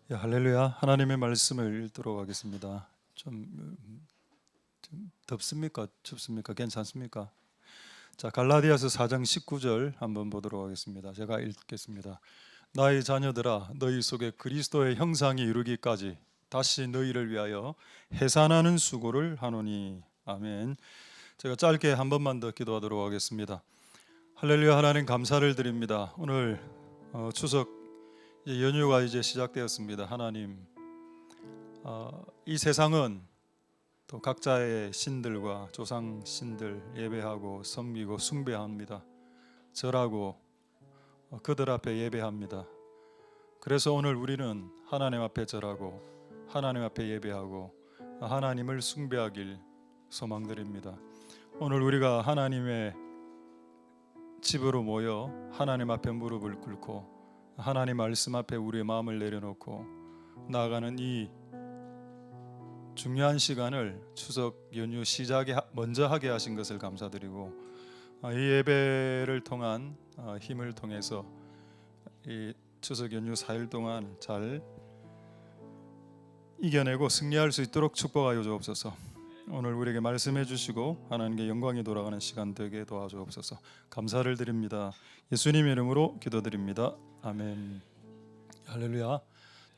할렐루야. 하나님의 말씀을 읽도록 하겠습니다. 좀 덥습니까? 춥습니까? 괜찮습니까? 자, 갈라디아서 4장 19절 한번 보도록 하겠습니다. 제가 읽겠습니다. 나의 자녀들아, 너희 속에 그리스도의 형상이 이루기까지 다시 너희를 위하여 해산하는 수고를 하노니. 아멘. 제가 짧게 한 번만 더 기도하도록 하겠습니다. 할렐루야. 하나님 감사를 드립니다. 오늘 추석 연휴가 이제 시작되었습니다. 하나님, 이 세상은 또 각자의 신들과 조상 신들 예배하고 섬기고 숭배합니다. 절하고 그들 앞에 예배합니다. 그래서 오늘 우리는 하나님 앞에 절하고 하나님 앞에 예배하고 하나님을 숭배하길 소망드립니다. 오늘 우리가 하나님의 집으로 모여 하나님 앞에 무릎을 꿇고 하나님 말씀 앞에 우리의 마음을 내려놓고 나아가는 이 중요한 시간을 추석 연휴 시작에 먼저 하게 하신 것을 감사드리고, 이 예배를 통한 힘을 통해서 이 추석 연휴 4일 동안 잘 이겨내고 승리할 수 있도록 축복하여 주옵소서. 오늘 우리에게 말씀해 주시고 하나님께 영광이 돌아가는 시간 되게 도와주옵소서. 감사를 드립니다. 예수님의 이름으로 기도드립니다. 아멘. 할렐루야.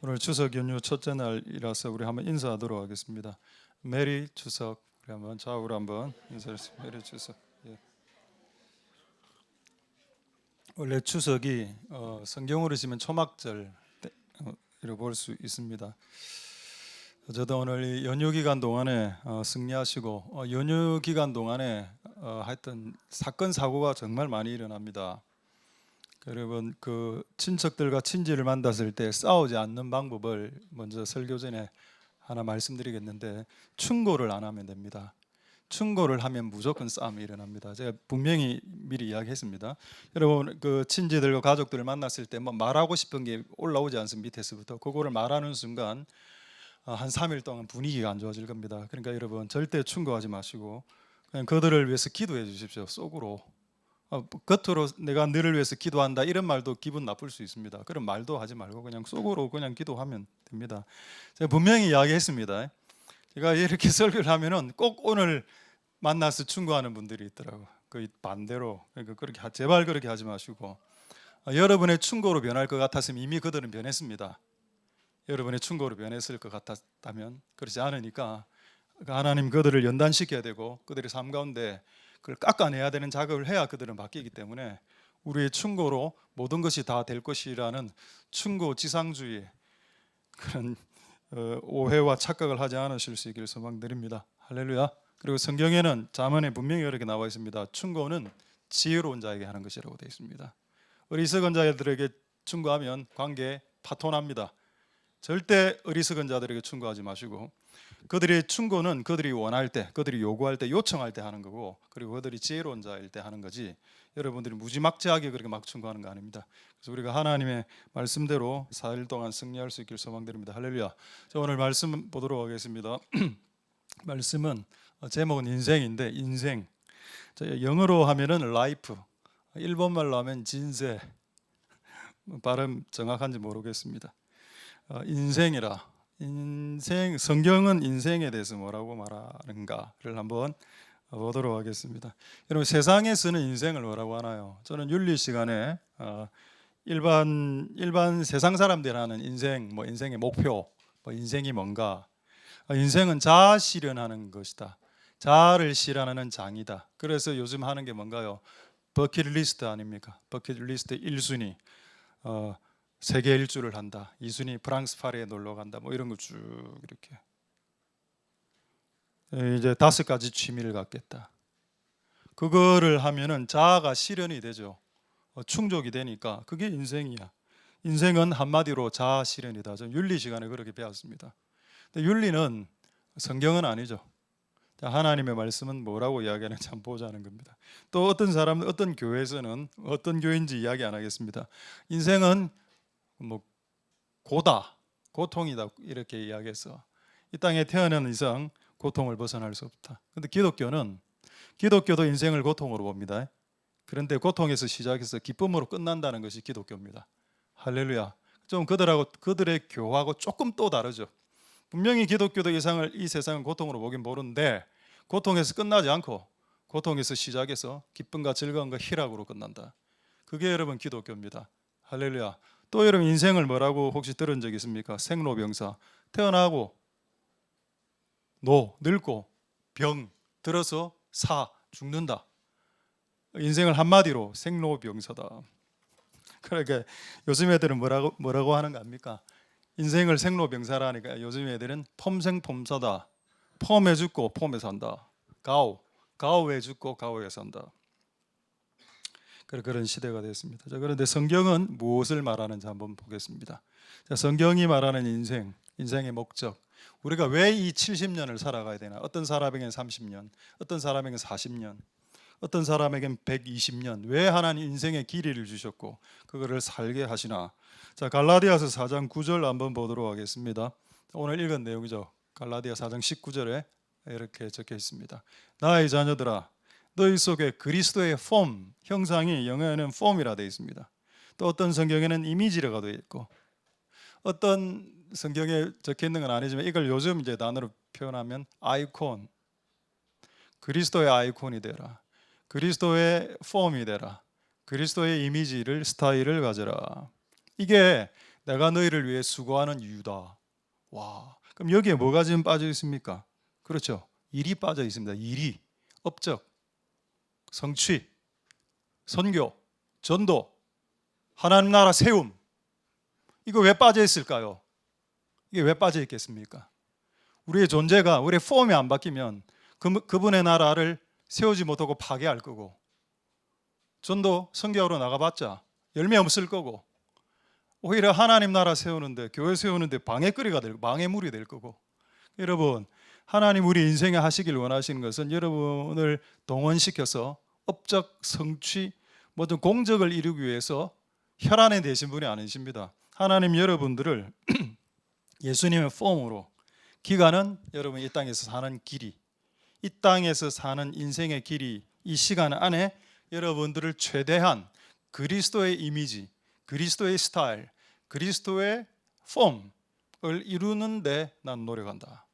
오늘 추석 연휴 첫째 날이라서 우리 한번 인사하도록 하겠습니다. 메리 추석. 우리 한번 좌우로 한번 인사했습니다. 메리 추석. 예. 원래 추석이 성경으로 치면 초막절 이라고 볼 수 있습니다. 저도 오늘 이 연휴 기간 동안에 승리하시고 연휴 기간 동안에 하여튼 사건 사고가 정말 많이 일어납니다. 여러분, 그 친척들과 친지를 만났을 때 싸우지 않는 방법을 먼저 설교 전에 하나 말씀드리겠는데, 충고를 안 하면 됩니다. 충고를 하면 무조건 싸움이 일어납니다. 제가 분명히 미리 이야기했습니다. 여러분, 그 친지들과 가족들을 만났을 때 뭐 말하고 싶은 게 올라오지 않습니까? 밑에서부터 그거를 말하는 순간 한 3일 동안 분위기가 안 좋아질 겁니다. 그러니까 여러분, 절대 충고하지 마시고 그냥 그들을 위해서 기도해 주십시오. 속으로. 겉으로 내가 너를 위해서 기도한다 이런 말도 기분 나쁠 수 있습니다. 그런 말도 하지 말고 그냥 속으로 그냥 기도하면 됩니다. 제가 분명히 이야기했습니다. 제가 이렇게 설교를 하면은 꼭 오늘 만나서 충고하는 분들이 있더라고요. 그 반대로. 그러니까 그렇게 제발 그렇게 하지 마시고, 여러분의 충고로 변할 것 같았으면 이미 그들은 변했습니다. 여러분의 충고로 변했을 것 같았다면, 그렇지 않으니까 하나님 그들을 연단시켜야 되고 그들의 삶 가운데 그걸 깎아내야 되는 작업을 해야 그들은 바뀌기 때문에 우리의 충고로 모든 것이 다 될 것이라는 충고지상주의 그런 오해와 착각을 하지 않으실 수 있기를 소망드립니다. 할렐루야. 그리고 성경에는 잠언에 분명히 이렇게 나와 있습니다. 충고는 지혜로운 자에게 하는 것이라고 되어 있습니다. 어리석은 자들에게 충고하면 관계 파토납니다. 절대 어리석은 자들에게 충고하지 마시고, 그들의 충고는 그들이 원할 때, 그들이 요구할 때, 요청할 때 하는 거고, 그리고 그들이 지혜로운 자일 때 하는 거지, 여러분들이 무지막지하게 그렇게 막 충고하는 거 아닙니다. 그래서 우리가 하나님의 말씀대로 4일 동안 승리할 수 있길 소망드립니다. 할렐루야. 자, 오늘 말씀 보도록 하겠습니다. 말씀은 제목은 인생인데, 인생, 영어로 하면은 life, 일본말로 하면 진세, 발음 정확한지 모르겠습니다. 인생이라, 인생, 성경은 인생에 대해서 뭐라고 말하는가를 한번 보도록 하겠습니다. 여러분, 세상에서는 인생을 뭐라고 하나요? 저는 윤리 시간에 일반 세상 사람들이 하는 인생, 뭐 인생의 목표, 뭐 인생이 뭔가, 인생은 자아 실현하는 것이다. 자아를 실현하는 장이다. 그래서 요즘 하는 게 뭔가요? 버킷리스트 아닙니까? 버킷리스트 1순위. 세계 일주를 한다. 2순위 프랑스 파리에 놀러 간다. 뭐 이런 거 쭉 이렇게. 이제 5가지 취미를 갖겠다. 그거를 하면은 자아가 실현이 되죠. 충족이 되니까 그게 인생이야. 인생은 한마디로 자아 실현이다. 저 윤리 시간에 그렇게 배웠습니다. 근데 윤리는 성경은 아니죠. 하나님의 말씀은 뭐라고 이야기하는지 한번 보자는 겁니다. 또 어떤 사람은 어떤 교회에서는 어떤 교회인지 이야기 안 하겠습니다. 인생은 뭐 고다, 고통이다 이렇게 이야기해서 이 땅에 태어난 이상 고통을 벗어날 수 없다. 그런데 기독교도 인생을 고통으로 봅니다. 그런데 고통에서 시작해서 기쁨으로 끝난다는 것이 기독교입니다. 할렐루야. 좀 그들의 교하고 조금 또 다르죠. 분명히 기독교도 이 세상을 고통으로 보긴 보는데 고통에서 끝나지 않고 고통에서 시작해서 기쁨과 즐거움과 희락으로 끝난다. 그게 여러분 기독교입니다. 할렐루야. 또 여러분 인생을 뭐라고 혹시 들은 적 있습니까? 생로병사. 태어나고 늙고 병 들어서 죽는다. 인생을 한마디로 생로병사다. 그러니까 요즘 애들은 뭐라고 하는 거 압니까? 인생을 생로병사라니까 요즘 애들은 폼생폼사다. 폼에 죽고 폼에 산다. 가오에 죽고 가오에 산다. 그런 시대가 됐습니다. 자, 그런데 성경은 무엇을 말하는지 한번 보겠습니다. 자, 성경이 말하는 인생의 목적. 우리가 왜 이 70년을 살아가야 되나? 어떤 사람에게는 30년, 어떤 사람에게는 40년, 어떤 사람에게는 120년. 왜 하나님 인생의 길이를 주셨고 그거를 살게 하시나? 자, 갈라디아서 4장 9절 한번 보도록 하겠습니다. 오늘 읽은 내용이죠. 갈라디아 4장 19절에 이렇게 적혀 있습니다. 나의 자녀들아, 너희 속에 그리스도의 형상이 영어에는 폼이라 되어 있습니다. 또 어떤 성경에는 이미지라고 되어 있고 어떤 성경에 적혀 있는 건 아니지만 이걸 요즘 이제 단어로 표현하면 아이콘, 그리스도의 아이콘이 되라, 그리스도의 폼이 되라, 그리스도의 이미지를 스타일을 가져라. 이게 내가 너희를 위해 수고하는 이유다. 와, 그럼 여기에 뭐가 지금 빠져 있습니까? 그렇죠. 일이 빠져 있습니다. 일이, 업적, 성취, 선교, 전도, 하나님 나라 세움. 이거 왜 빠져 있을까요? 이게 왜 빠져 있겠습니까? 우리의 존재가 우리의 폼이 안 바뀌면 그분의 나라를 세우지 못하고 파괴할 거고, 전도 선교하러 나가봤자 열매 없을 거고, 오히려 하나님 나라 세우는데, 교회 세우는데 방해물이 될 거고. 여러분, 하나님 우리 인생에 하시길 원하시는 것은 여러분을 동원시켜서 업적, 성취, 모든 공적을 이루기 위해서 혈안에 되신 분이 아니십니다. 하나님 여러분들을 예수님의 폼으로, 기간은 여러분 이 땅에서 사는 길이, 이 땅에서 사는 인생의 길이, 이 시간 안에 여러분들을 최대한 그리스도의 이미지, 그리스도의 스타일, 그리스도의 폼을 이루는데 난 노력한다.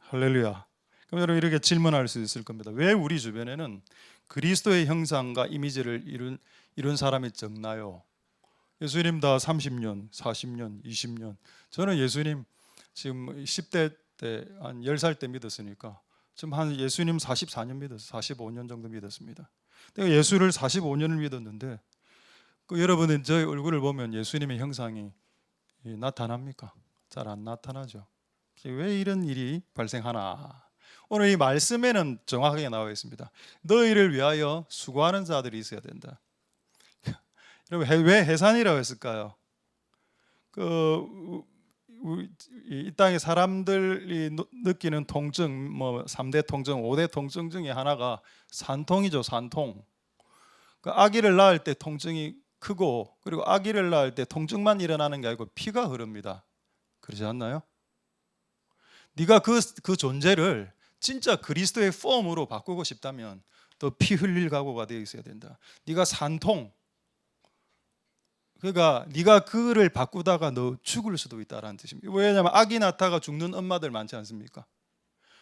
할렐루야. 그럼 여러분 이렇게 질문할 수 있을 겁니다. 왜 우리 주변에는 그리스도의 형상과 이미지를 이룬 사람이 적나요? 예수님 다 30년, 40년, 20년. 저는 예수님 지금 10대 때 한 10살 때 믿었으니까 지금 한 예수님 44년 믿었어요. 45년 정도 믿었습니다. 내가 예수를 45년을 믿었는데 여러분은 저의 얼굴을 보면 예수님의 형상이 나타납니까? 잘 안 나타나죠. 왜 이런 일이 발생하나? 오늘 이 말씀에는 정확하게 나와 있습니다. 너희를 위하여 수고하는 자들이 있어야 된다. 여러분 왜 해산이라고 했을까요? 이 땅의 사람들이 느끼는 통증, 3대 통증, 5대 통증 중에 하나가 산통이죠. 산통. 아기를 낳을 때 통증이 크고, 그리고 아기를 낳을 때 통증만 일어나는 게 아니고 피가 흐릅니다. 그러지 않나요? 네가 그 존재를 진짜 그리스도의 폼으로 바꾸고 싶다면 또 피 흘릴 각오가 되어 있어야 된다. 네가 산통, 그러니까 네가 그를 바꾸다가 너 죽을 수도 있다라는 뜻입니다. 왜냐하면 아기 낳다가 죽는 엄마들 많지 않습니까?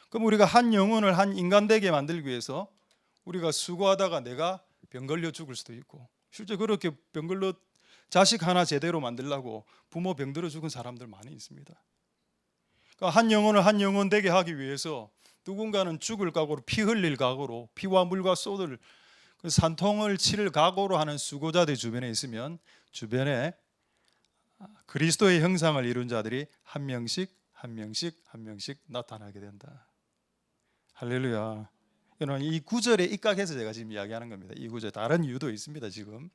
그럼 우리가 한 영혼을 한 인간 되게 만들기 위해서 우리가 수고하다가 내가 병 걸려 죽을 수도 있고, 실제 그렇게 병 걸려 자식 하나 제대로 만들려고 부모 병들어 죽은 사람들 많이 있습니다. 그러니까 한 영혼을 한 영혼 되게 하기 위해서 누군가는 죽을 각오로, 피 흘릴 각오로, 피와 물과 쏟을 그 산통을 치를 각오로 하는 수고자들 주변에 있으면 주변에 그리스도의 형상을 이룬 자들이 한 명씩 나타나게 된다. 할렐루야. 여러분 이 구절에 입각해서 제가 지금 이야기하는 겁니다. 이 구절 다른 이유도 있습니다. 지금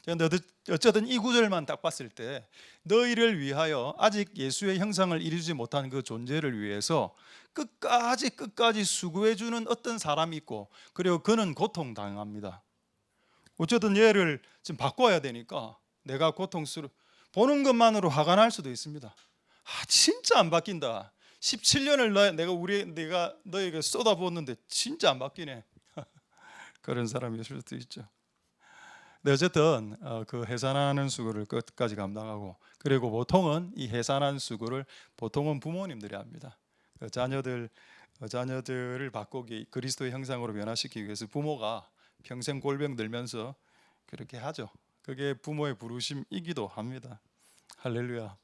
그런데 어쨌든 이 구절만 딱 봤을 때 너희를 위하여, 아직 예수의 형상을 이루지 못한 그 존재를 위해서 끝까지 수고해 주는 어떤 사람이 있고, 그리고 그는 고통당합니다. 어쨌든 얘를 지금 바꿔야 되니까 내가 고통스러워 보는 것만으로 화가 날 수도 있습니다. 진짜 안 바뀐다. 17년을 내가 너에게 쏟아부었는데 진짜 안 바뀌네. 그런 사람이 있을 수도 있죠. 네, 어쨌든 그 해산하는 수고를 끝까지 감당하고, 그리고 보통은 이 해산하는 수고를 보통은 부모님들이 합니다. 그 자녀들을 바꾸기, 그리스도의 형상으로 변화시키기 위해서 부모가 평생 골병 들면서 그렇게 하죠. 그게 부모의 부르심이기도 합니다. 할렐루야.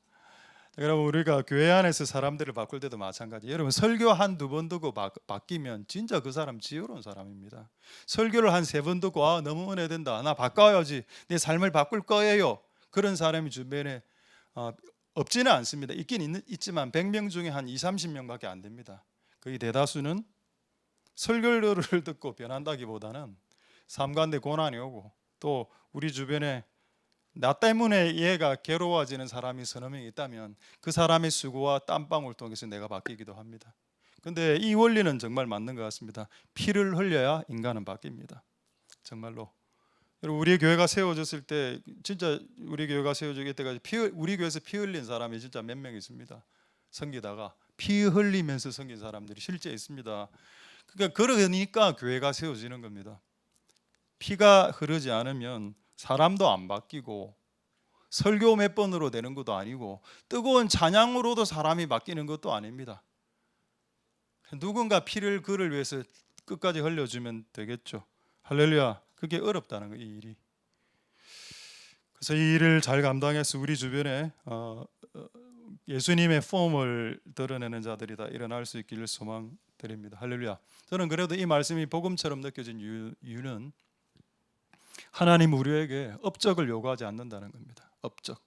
여러분, 우리가 교회 안에서 사람들을 바꿀 때도 마찬가지. 여러분, 설교 한 두 번 듣고 바뀌면 진짜 그 사람 지혜로운 사람입니다. 설교를 한 세 번 듣고 너무 은혜된다, 나 바꿔야지, 내 삶을 바꿀 거예요, 그런 사람이 주변에 없지는 않습니다. 있지만 100명 중에 한 2, 30명밖에 안 됩니다. 거의 대다수는 설교를 듣고 변한다기보다는 삶 가운데 고난이 오고, 또 우리 주변에 나 때문에 얘가 괴로워지는 사람이 서너 명 있다면 그 사람의 수고와 땀방울 통해서 내가 바뀌기도 합니다. 근데 이 원리는 정말 맞는 것 같습니다. 피를 흘려야 인간은 바뀝니다. 정말로. 우리 교회가 세워졌을 때, 진짜 우리 교회가 세워질 때까지 우리 교회에서 피 흘린 사람이 진짜 몇 명 있습니다. 섬기다가 피 흘리면서 섬긴 사람들이 실제 있습니다. 그러니까 교회가 세워지는 겁니다. 피가 흐르지 않으면 사람도 안 바뀌고, 설교 몇 번으로 되는 것도 아니고, 뜨거운 찬양으로도 사람이 바뀌는 것도 아닙니다. 누군가 피를 그를 위해서 끝까지 흘려주면 되겠죠. 할렐루야. 그게 어렵다는 거예요, 이 일이. 그래서 이 일을 잘 감당해서 우리 주변에 예수님의 폼을 드러내는 자들이 다 일어날 수 있기를 소망드립니다. 할렐루야. 저는 그래도 이 말씀이 복음처럼 느껴진 이유는 하나님 우리에게 업적을 요구하지 않는다는 겁니다. 업적.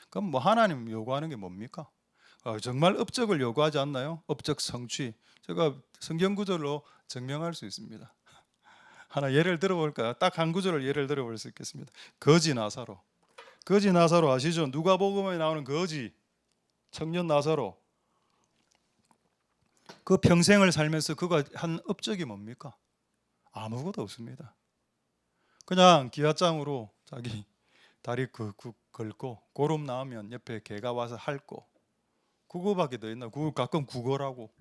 그럼 뭐 하나님 요구하는 게 뭡니까? 정말 업적을 요구하지 않나요? 업적 성취. 제가 성경 구절로 증명할 수 있습니다. 하나 예를 들어볼까요? 딱 한 구절을 예를 들어볼 수 있겠습니다. 거지 나사로. 거지 나사로 아시죠? 누가복음에 나오는 거지 청년 나사로. 그 평생을 살면서 그가 한 업적이 뭡니까? 아무것도 없습니다. 그냥 기와장으로 자기 다리 걸고 고름 나오면 옆에 개가 와서 핥고, 그거밖에 더 있나? 그거 가끔 구걸하고.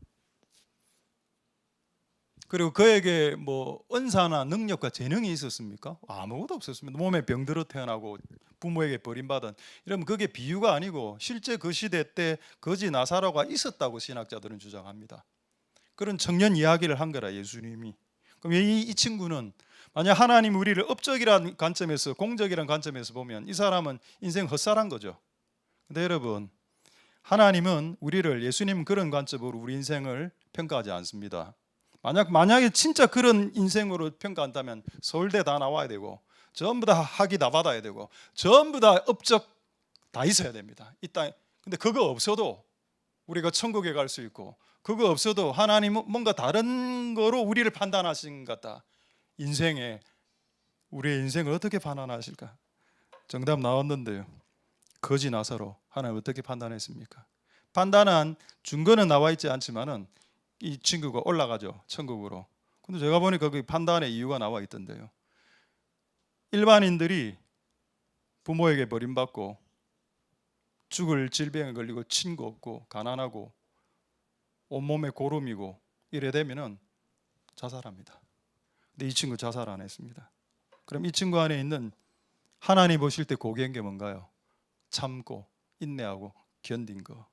그리고 그에게 뭐 은사나 능력과 재능이 있었습니까? 아무것도 없었습니다. 몸에 병들어 태어나고 부모에게 버림받은, 이러면 그게 비유가 아니고 실제 그 시대 때 거지 나사로가 있었다고 신학자들은 주장합니다. 그런 청년 이야기를 한 거라 예수님이. 그럼 이 친구는 만약 하나님 우리를 업적이라는 관점에서, 공적이라는 관점에서 보면 이 사람은 인생 헛살한 거죠. 근데 여러분, 하나님은 우리를, 예수님은 그런 관점으로 우리 인생을 평가하지 않습니다. 만약에 진짜 그런 인생으로 평가한다면 서울대 다 나와야 되고, 전부 다 학위 다 받아야 되고, 전부 다 업적 다 있어야 됩니다. 이 땅에. 근데 그거 없어도 우리가 천국에 갈 수 있고, 그거 없어도 하나님은 뭔가 다른 거로 우리를 판단하신 것 같다. 우리의 인생을 어떻게 판단하실까? 정답 나왔는데요. 거지 나사로 하나님 어떻게 판단했습니까? 판단한 증거는 나와 있지 않지만은 이 친구가 올라가죠, 천국으로. 근데 제가 보니까 그 판단의 이유가 나와 있던데요. 일반인들이 부모에게 버림받고 죽을 질병에 걸리고 친구 없고 가난하고 온몸에 고름이고 이래 되면은 자살합니다. 근데 이 친구 자살 안 했습니다. 그럼 이 친구 안에 있는 하나님 보실 때 고귀한 게 뭔가요? 참고 인내하고 견딘 거.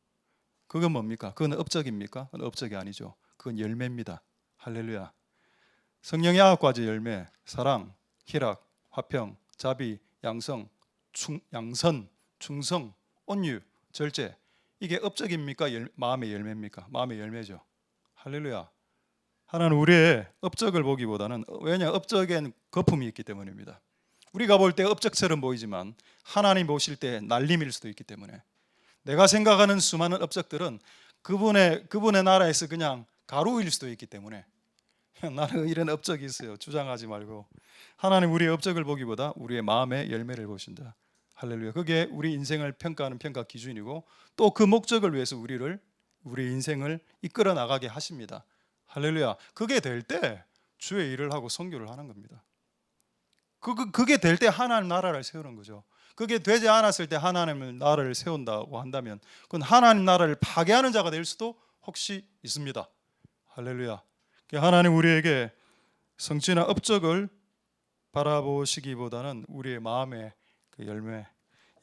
그건 뭡니까? 그건 업적입니까? 그건 업적이 아니죠. 그건 열매입니다. 할렐루야. 성령의 9가지 열매, 사랑, 희락, 화평, 자비, 양선, 충성, 온유, 절제. 이게 업적입니까? 마음의 열매입니까? 마음의 열매죠. 할렐루야. 하나는 우리의 업적을 보기보다는, 왜냐, 업적엔 거품이 있기 때문입니다. 우리가 볼 때 업적처럼 보이지만 하나님 보실 때 날림일 수도 있기 때문에, 내가 생각하는 수많은 업적들은 그분의 나라에서 그냥 가루일 수도 있기 때문에 나는 이런 업적이 있어요, 주장하지 말고, 하나님 우리의 업적을 보기보다 우리의 마음의 열매를 보신다. 할렐루야. 그게 우리 인생을 평가하는 평가 기준이고, 또 그 목적을 위해서 우리 인생을 이끌어 나가게 하십니다. 할렐루야. 그게 될 때 주의 일을 하고 선교를 하는 겁니다. 그게 될 때 하나님 나라를 세우는 거죠. 그게 되지 않았을 때 하나님 나라를 세운다고 한다면 그건 하나님 나라를 파괴하는 자가 될 수도 혹시 있습니다. 할렐루야. 하나님 우리에게 성취나 업적을 바라보시기보다는 우리의 마음의 그 열매.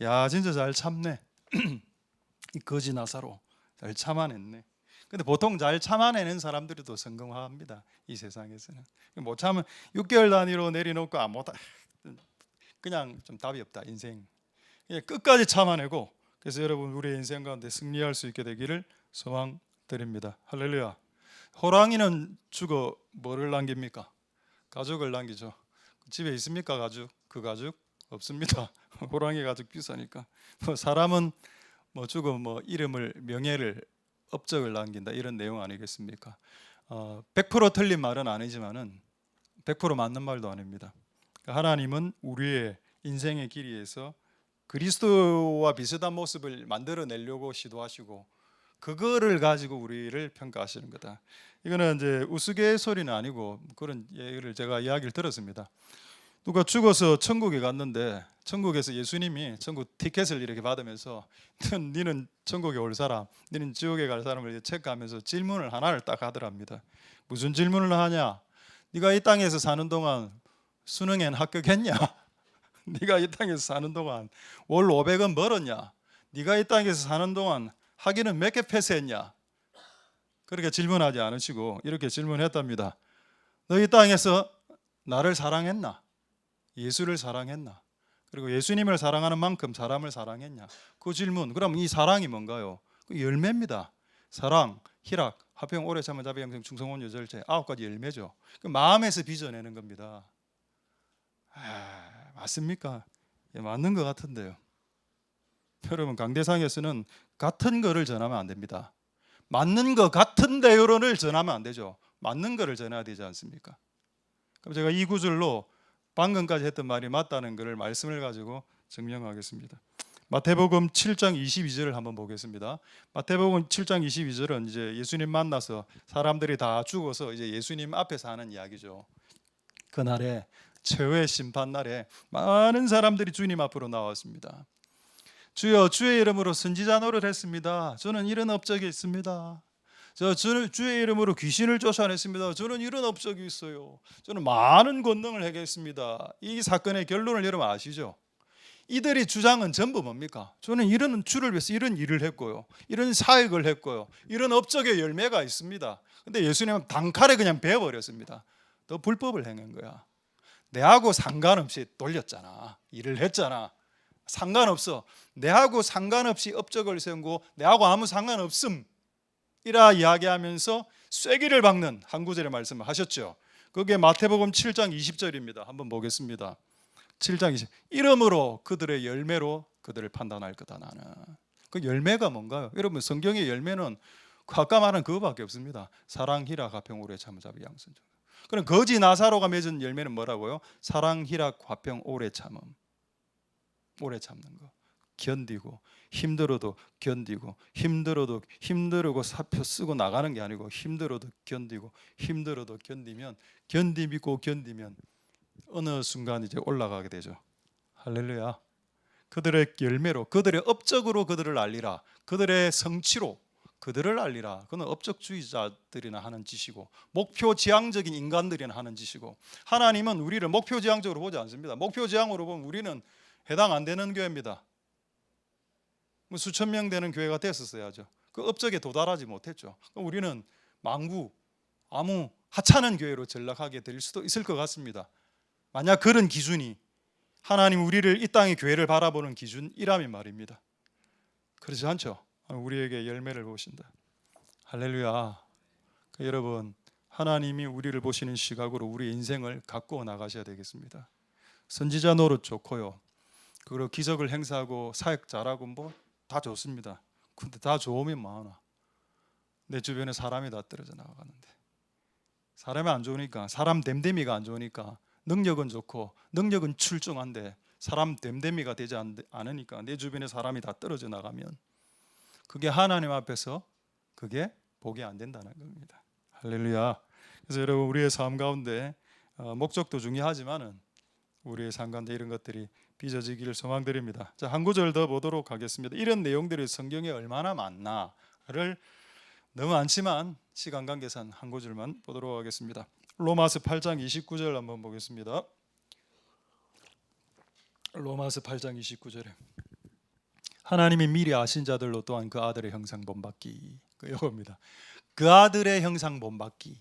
야, 진짜 잘 참네. 이 거지 나사로 잘 참아냈네. 근데 보통 잘 참아내는 사람들이 더 성공합니다. 이 세상에서는. 못 참으면 6개월 단위로 내려놓고 못 그냥 좀 답이 없다 인생. 끝까지 참아내고, 그래서 여러분 우리의 인생 가운데 승리할 수 있게 되기를 소망드립니다. 할렐루야. 호랑이는 죽어 뭐를 남깁니까? 가죽을 남기죠. 집에 있습니까 가죽? 그 가죽 없습니다. 호랑이 가죽 비싸니까. 사람은 죽어 이름을, 명예를, 업적을 남긴다, 이런 내용 아니겠습니까? 100% 틀린 말은 아니지만은 100% 맞는 말도 아닙니다. 하나님은 우리의 인생의 길이에서 그리스도와 비슷한 모습을 만들어내려고 시도하시고, 그거를 가지고 우리를 평가하시는 거다. 이거는 이제 우스갯소리는 아니고 그런 얘기를 제가 이야기를 들었습니다. 누가 죽어서 천국에 갔는데 천국에서 예수님이 천국 티켓을 이렇게 받으면서 너는 천국에 올 사람, 너는 지옥에 갈 사람을 체크하면서 질문을 하나를 딱 하더랍니다. 무슨 질문을 하냐? 네가 이 땅에서 사는 동안 수능엔 합격했냐? 네가 이 땅에서 사는 동안 월 500원 벌었냐? 네가 이 땅에서 사는 동안 학위는 몇 개 패스했냐? 그렇게 질문하지 않으시고 이렇게 질문했답니다. 너 이 땅에서 나를 사랑했나? 예수를 사랑했나? 그리고 예수님을 사랑하는 만큼 사람을 사랑했냐? 그 질문. 그럼 이 사랑이 뭔가요? 그 열매입니다. 사랑, 희락, 화평, 오래 참음, 자비, 양생, 충성, 온유, 절제, 9가지 열매죠. 그 마음에서 빚어내는 겁니다. 맞습니까? 예, 맞는 것 같은데요. 여러분, 강대상에서는 같은 거를 전하면 안 됩니다. 맞는 것 같은데요를 전하면 안 되죠. 맞는 거를 전해야 되지 않습니까? 그럼 제가 이 구절로 방금까지 했던 말이 맞다는 것을 말씀을 가지고 증명하겠습니다. 마태복음 7장 22절을 한번 보겠습니다. 마태복음 7장 22절은 이제 예수님 만나서 사람들이 다 죽어서 이제 예수님 앞에서 하는 이야기죠. 그날에, 최후의 심판 날에 많은 사람들이 주님 앞으로 나왔습니다. 주여, 주의 이름으로 선지자 노릇했습니다. 저는 이런 업적이 있습니다. 저는 주의 이름으로 귀신을 쫓아냈습니다. 저는 이런 업적이 있어요. 저는 많은 권능을 행했습니다. 이 사건의 결론을 여러분 아시죠? 이들의 주장은 전부 뭡니까? 저는 이런 주를 위해서 이런 일을 했고요, 이런 사역을 했고요, 이런 업적의 열매가 있습니다. 근데 예수님은 단칼에 그냥 베어버렸습니다. 너 불법을 행한 거야. 내하고 상관없이 돌렸잖아. 일을 했잖아. 상관없어. 내하고 상관없이 업적을 세우고 내하고 아무 상관없음 이라 이야기하면서 쐐기를 박는 한 구절의 말씀을 하셨죠. 그게 마태복음 7장 20절입니다. 한번 보겠습니다. 7장 20. 이름으로 그들의 열매로 그들을 판단할 거다. 나는. 그 열매가 뭔가요? 여러분, 성경의 열매는 아까 말한 그거밖에 없습니다. 사랑, 희락, 화평, 오래 참음, 자비, 양선. 그럼 거지 나사로가 맺은 열매는 뭐라고요? 사랑, 희락, 화평, 오래 참음. 오래 참는 거. 견디고, 힘들어도 견디고, 힘들고 사표 쓰고 나가는 게 아니고 힘들어도 견디고, 힘들어도 견디면 어느 순간 이제 올라가게 되죠. 할렐루야. 그들의 열매로, 그들의 업적으로 그들을 알리라. 그들의 성취로 그들을 알리라. 그건 업적주의자들이나 하는 짓이고, 목표지향적인 인간들이나 하는 짓이고, 하나님은 우리를 목표지향적으로 보지 않습니다. 목표지향으로 보면 우리는 해당 안 되는 교회입니다. 수천 명 되는 교회가 됐었어야죠. 그 업적에 도달하지 못했죠. 우리는 망구, 아무 하찮은 교회로 전락하게 될 수도 있을 것 같습니다. 만약 그런 기준이 하나님 우리를 이 땅의 교회를 바라보는 기준이라면 말입니다. 그렇지 않죠. 우리에게 열매를 보신다. 할렐루야. 여러분, 하나님이 우리를 보시는 시각으로 우리 인생을 가꾸어 나가셔야 되겠습니다. 선지자 노릇 좋고요, 그리고 기적을 행사하고 사역 잘하고 다 좋습니다. 근데 다 좋으면 많아. 내 주변에 사람이 다 떨어져 나가는데, 사람이 안 좋으니까, 사람 됨됨이가 안 좋으니까, 능력은 좋고 능력은 출중한데 사람 됨됨이가 되지 않으니까 내 주변에 사람이 다 떨어져 나가면 그게 하나님 앞에서 그게 복이 안 된다는 겁니다. 할렐루야. 그래서 여러분, 우리의 삶 가운데 목적도 중요하지만은 우리의 삶 가운데 이런 것들이 빚어지기를 소망드립니다. 자, 한 구절 더 보도록 하겠습니다. 이런 내용들이 성경에 얼마나 많나를, 너무 많지만 시간 관계상 한 구절만 보도록 하겠습니다. 로마서 8장 29절 한번 보겠습니다. 로마서 8장 29절에 하나님이 미리 아신 자들로 또한 그 아들의 형상 본받기, 이겁니다. 그 아들의 형상 본받기,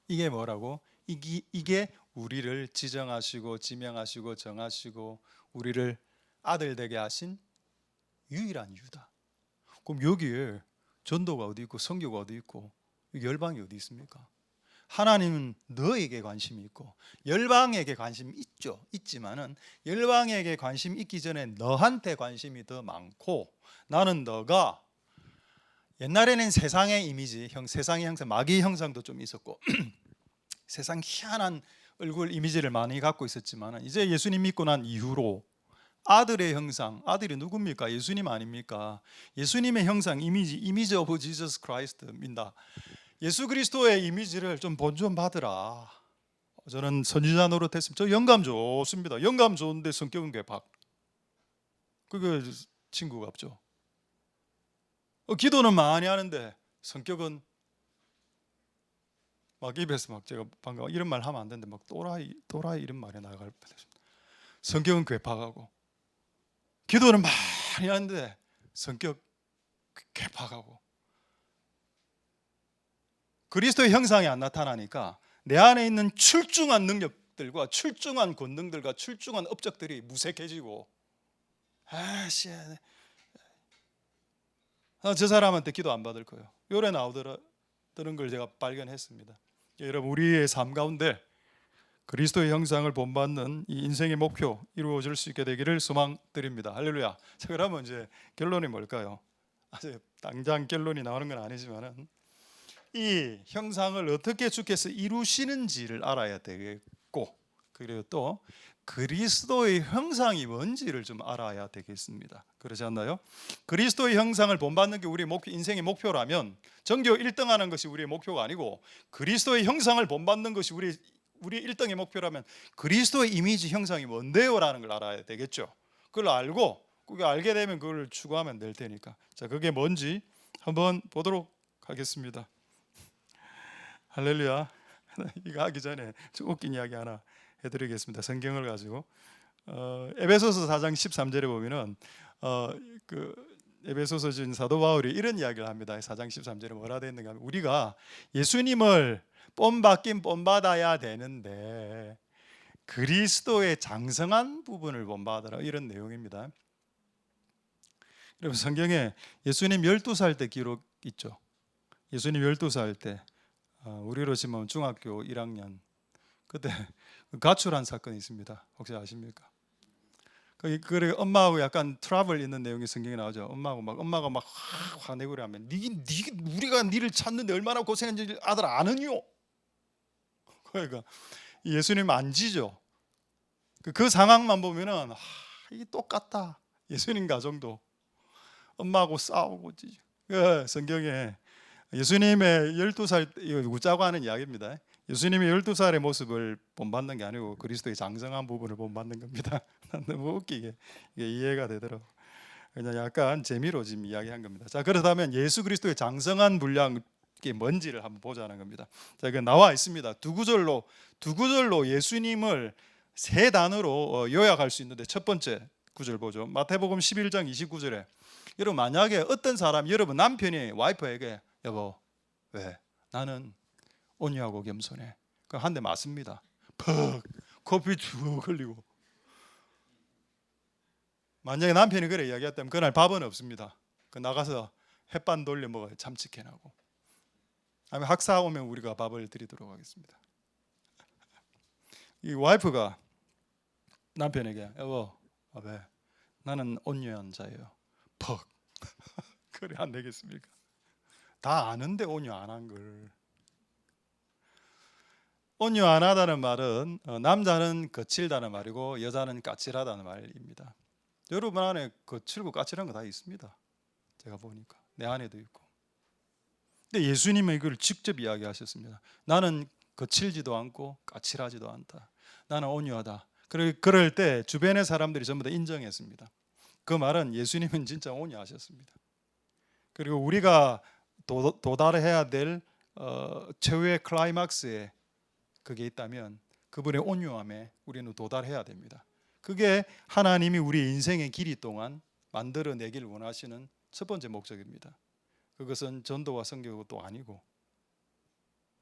이게 뭐라고? 이게 우리를 지정하시고 지명하시고 정하시고 우리를 아들 되게 하신 유일한 이유다. 그럼 여기에 전도가 어디 있고 선교가 어디 있고 열방이 어디 있습니까? 하나님은 너에게 관심이 있고 열방에게 관심이 있지만은 열방에게 관심이 있기 전에 너한테 관심이 더 많고, 나는 너가 옛날에는 세상의 이미지, 세상의 형상, 마귀의 형상도 좀 있었고 세상 희한한 얼굴 이미지를 많이 갖고 있었지만 이제 예수님 믿고 난 이후로 아들의 형상, 아들이 누굽니까? 예수님 아닙니까? 예수님의 형상, 이미지 오브 지저스 크라이스트입니다. 예수 그리스도의 이미지를 좀 본전 받으라. 저는 선지자 노릇했습니다. 저 영감 좋습니다. 영감 좋은데 성격은 괴팍. 그게 친구가 없죠. 기도는 많이 하는데 성격은 막 입에서 막 제가 방금 이런 말 하면 안 되는데 막 또라이 이런 말이 나갈 뻔했습니다. 성격은 괴팍하고 기도는 많이 하는데 성격 괴팍하고 그리스도의 형상이 안 나타나니까 내 안에 있는 출중한 능력들과 출중한 권능들과 출중한 업적들이 무색해지고, 저 사람한테 기도 안 받을 거예요. 요래 나오더라는 걸 제가 발견했습니다. 여러분, 우리의 삶 가운데 그리스도의 형상을 본받는 이 인생의 목표 이루어질 수 있게 되기를 소망드립니다. 할렐루야. 자, 그러면 이제 결론이 뭘까요? 아직 당장 결론이 나오는 건 아니지만은 이 형상을 어떻게 주께서 이루시는지를 알아야 되겠고, 그리고 또 그리스도의 형상이 뭔지를 좀 알아야 되겠습니다. 그렇지 않나요? 그리스도의 형상을 본받는 게 우리의 목표, 인생의 목표라면 전교 1등하는 것이 우리의 목표가 아니고 그리스도의 형상을 본받는 것이 우리 1등의 목표라면 그리스도의 이미지 형상이 뭔데요? 라는 걸 알아야 되겠죠. 그걸 알고 그걸 알게 되면 그걸 추구하면 될 테니까. 자, 그게 뭔지 한번 보도록 하겠습니다. 할렐루야. 이거 하기 전에 좀 웃긴 이야기 하나 해드리겠습니다. 성경을 가지고 에베소서 4장 13절에 보면은 그 에베소서 준 사도 바울이 이런 이야기를 합니다. 4장 13절에 뭐라 되어 있는가 하면 우리가 예수님을 본받긴 본받아야 되는데 그리스도의 장성한 부분을 본받으라, 이런 내용입니다. 여러분, 성경에 예수님 12살 때 기록 있죠. 예수님 12살 때 우리로 치면 중학교 1학년 그때 가출한 사건이 있습니다. 혹시 아십니까? 그래 엄마하고 약간 트러블 있는 내용이 성경에 나오죠. 엄마가 막 화내고 그러면 우리가 니를 찾는데 얼마나 고생했는지 아들 아느뇨. 그러니까 예수님 안 지죠. 그 상황만 보면은 이게 똑같다. 예수님 가정도 엄마하고 싸우고 지죠. 성경에 예수님의 12살, 이거 웃자고 하는 이야기입니다. 예수님이 12살의 모습을 본받는 게 아니고 그리스도의 장성한 부분을 본받는 겁니다. 너무 웃기게 이게 이해가 되더라고. 그냥 약간 재미로 지금 이야기한 겁니다. 자, 그렇다면 예수 그리스도의 장성한 분량이 뭔지를 한번 보자는 겁니다. 자, 그 나와 있습니다. 두 구절로 예수님을 세 단어로 요약할 수 있는데 첫 번째 구절 보죠. 마태복음 11장 29절에 여러분, 만약에 어떤 사람, 여러분 남편이 와이프에게 여보, 왜? 나는 온유하고 겸손해. 그럼 한 대 맞습니다. 퍽 코피 쭉 흘리고. 만약에 남편이 그래 이야기했다면 그날 밥은 없습니다. 그 나가서 햇반 돌려 먹어요. 참치캔하고. 아니면 학사 오면 우리가 밥을 드리도록 하겠습니다. 이 와이프가 남편에게 여보, 왜? 나는 온유한 자예요. 퍽 그래 안 되겠습니까? 다 아는데 온유 안 한 걸. 온유 안 하다는 말은 남자는 거칠다는 말이고 여자는 까칠하다는 말입니다. 여러분 안에 거칠고 까칠한 거 다 있습니다. 제가 보니까 내 안에도 있고. 근데 예수님은 이걸 직접 이야기하셨습니다. 나는 거칠지도 않고 까칠하지도 않다. 나는 온유하다. 그럴 때 주변의 사람들이 전부 다 인정했습니다. 그 말은 예수님은 진짜 온유하셨습니다. 그리고 우리가 도달해야 될 최후의 클라이막스에 그게 있다면 그분의 온유함에 우리는 도달해야 됩니다. 그게 하나님이 우리 인생의 길이 동안 만들어내길 원하시는 첫 번째 목적입니다. 그것은 전도와 선교도 아니고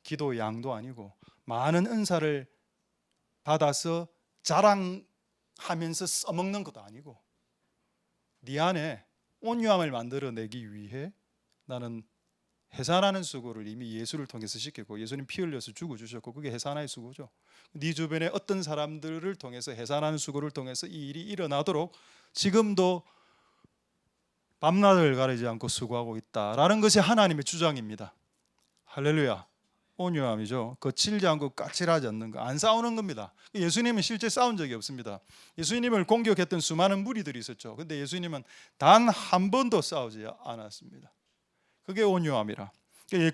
기도 양도 아니고 많은 은사를 받아서 자랑하면서 써먹는 것도 아니고 네 안에 온유함을 만들어내기 위해 나는 해산하는 수고를 이미 예수를 통해서 시켰고 예수님 피 흘려서 죽어주셨고 그게 해산의 수고죠. 네 주변에 어떤 사람들을 통해서 해산하는 수고를 통해서 이 일이 일어나도록 지금도 밤낮을 가리지 않고 수고하고 있다라는 것이 하나님의 주장입니다. 할렐루야. 온유함이죠. 거칠지 않고 까칠하지 않는 거, 안 싸우는 겁니다. 예수님은 실제 싸운 적이 없습니다. 예수님을 공격했던 수많은 무리들이 있었죠. 근데 예수님은 단 한 번도 싸우지 않았습니다. 그게 온유함이라.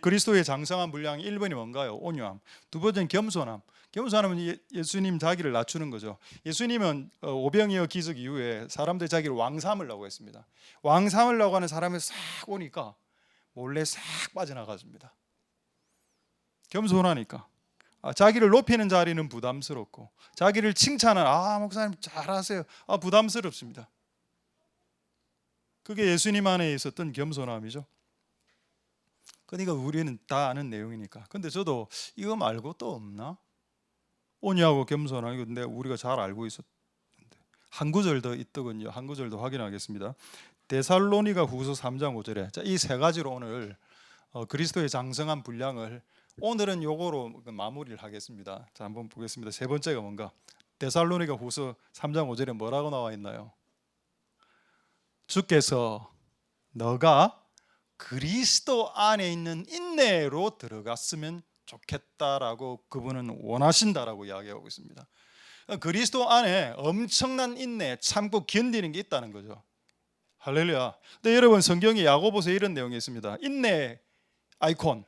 그리스도의 장성한 분량이 1번이 뭔가요? 온유함. 두 번째는 겸손함. 겸손함은 예수님 자기를 낮추는 거죠. 예수님은 오병이어 기적 이후에 사람들이 자기를 왕 삼으려고 했습니다. 왕 삼으려고 하는 사람이 싹 오니까 몰래 싹 빠져나갔습니다. 겸손하니까. 자기를 높이는 자리는 부담스럽고 자기를 칭찬하는 목사님 잘하세요. 부담스럽습니다. 그게 예수님 안에 있었던 겸손함이죠. 그러니까 우리는 다 아는 내용이니까. 근데 저도 이거 말고 또 없나? 온유하고 겸손하고 근데 우리가 잘 알고 있었는데 한 구절 더 있더군요. 한 구절 더 확인하겠습니다. 데살로니가 후서 3장 5절에 이 세 가지로 오늘 그리스도의 장성한 분량을 오늘은 요거로 마무리를 하겠습니다. 자, 한번 보겠습니다. 세 번째가 뭔가? 데살로니가 후서 3장 5절에 뭐라고 나와 있나요? 주께서 너가 그리스도 안에 있는 인내로 들어갔으면 좋겠다라고 그분은 원하신다라고 이야기하고 있습니다. 그리스도 안에 엄청난 인내, 참고 견디는 게 있다는 거죠. 할렐루야. 근데 여러분 성경에 야고보서에 이런 내용이 있습니다. 인내 아이콘,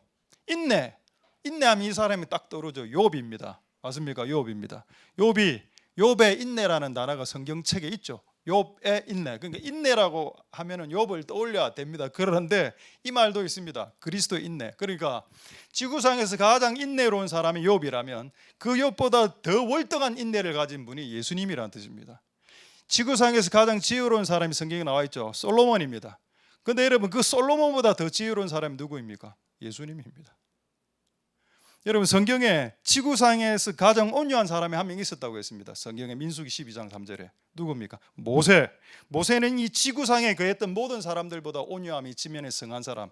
인내하면 이 사람이 딱 떠오르죠. 욥입니다. 맞습니까? 욥입니다. 욥의 인내라는 단어가 성경책에 있죠. 욥의 인내. 그러니까 인내라고 하면은 욥을 떠올려야 됩니다. 그런데 이 말도 있습니다. 그리스도의 인내. 그러니까 지구상에서 가장 인내로운 사람이 욥이라면 그 욥보다 더 월등한 인내를 가진 분이 예수님이라는 뜻입니다. 지구상에서 가장 지혜로운 사람이 성경에 나와 있죠. 솔로몬입니다. 그런데 여러분 그 솔로몬보다 더 지혜로운 사람이 누구입니까? 예수님입니다. 여러분 성경에 지구상에서 가장 온유한 사람이 한 명 있었다고 했습니다. 성경에 민수기 12장 3절에 누굽니까? 모세는 이 지구상에 거했던 모든 사람들보다 온유함이 지면에 성한 사람,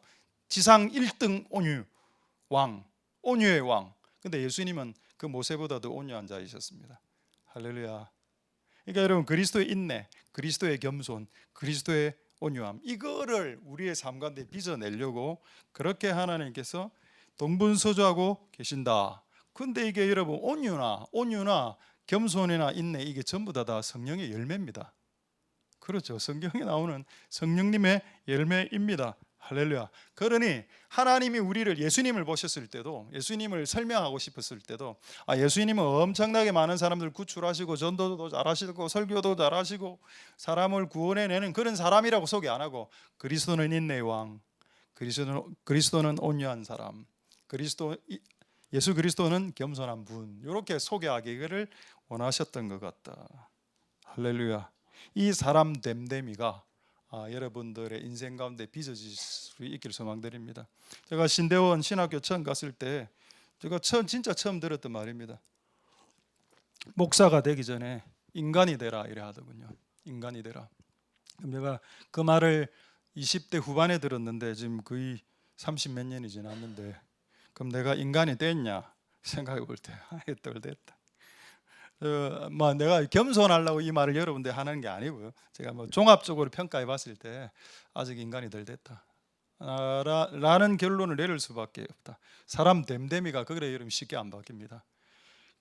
지상 1등 온유의 왕. 근데 예수님은 그 모세보다 더 온유한 자이셨습니다. 할렐루야. 그러니까 여러분 그리스도의 인내, 그리스도의 겸손, 그리스도의 온유함 이거를 우리의 삶 가운데 빚어내려고 그렇게 하나님께서 동분서주하고 계신다. 근데 이게 여러분 온유나 겸손이나 인내 이게 전부 다 성령의 열매입니다. 그렇죠. 성경에 나오는 성령님의 열매입니다. 할렐루야. 그러니 하나님이 우리를 예수님을 보셨을 때도 예수님을 설명하고 싶었을 때도 예수님은 엄청나게 많은 사람들 구출하시고 전도도 잘하시고 설교도 잘하시고 사람을 구원해내는 그런 사람이라고 소개 안 하고 그리스도는 인내의 왕, 그리스도는 온유한 사람, 예수 그리스도는 겸손한 분 이렇게 소개하기를 원하셨던 것 같다. 할렐루야. 이 사람 됨됨이가 여러분들의 인생 가운데 빚어질 수 있기를 소망드립니다. 제가 신대원 신학교 처음 갔을 때 제가 진짜 처음 들었던 말입니다. 목사가 되기 전에 인간이 되라 이래 하더군요. 인간이 되라. 그럼 내가 그 말을 20대 후반에 들었는데 지금 거의 30 몇 년이 지났는데 그럼 내가 인간이 됐냐 생각해 볼 때 덜 됐다. 내가 겸손하려고 이 말을 여러분들 하는 게 아니고요. 제가 종합적으로 평가해 봤을 때 아직 인간이 덜 됐다. 라는 결론을 내릴 수밖에 없다. 사람 됨됨이가 그래 여러분 쉽게 안 바뀝니다.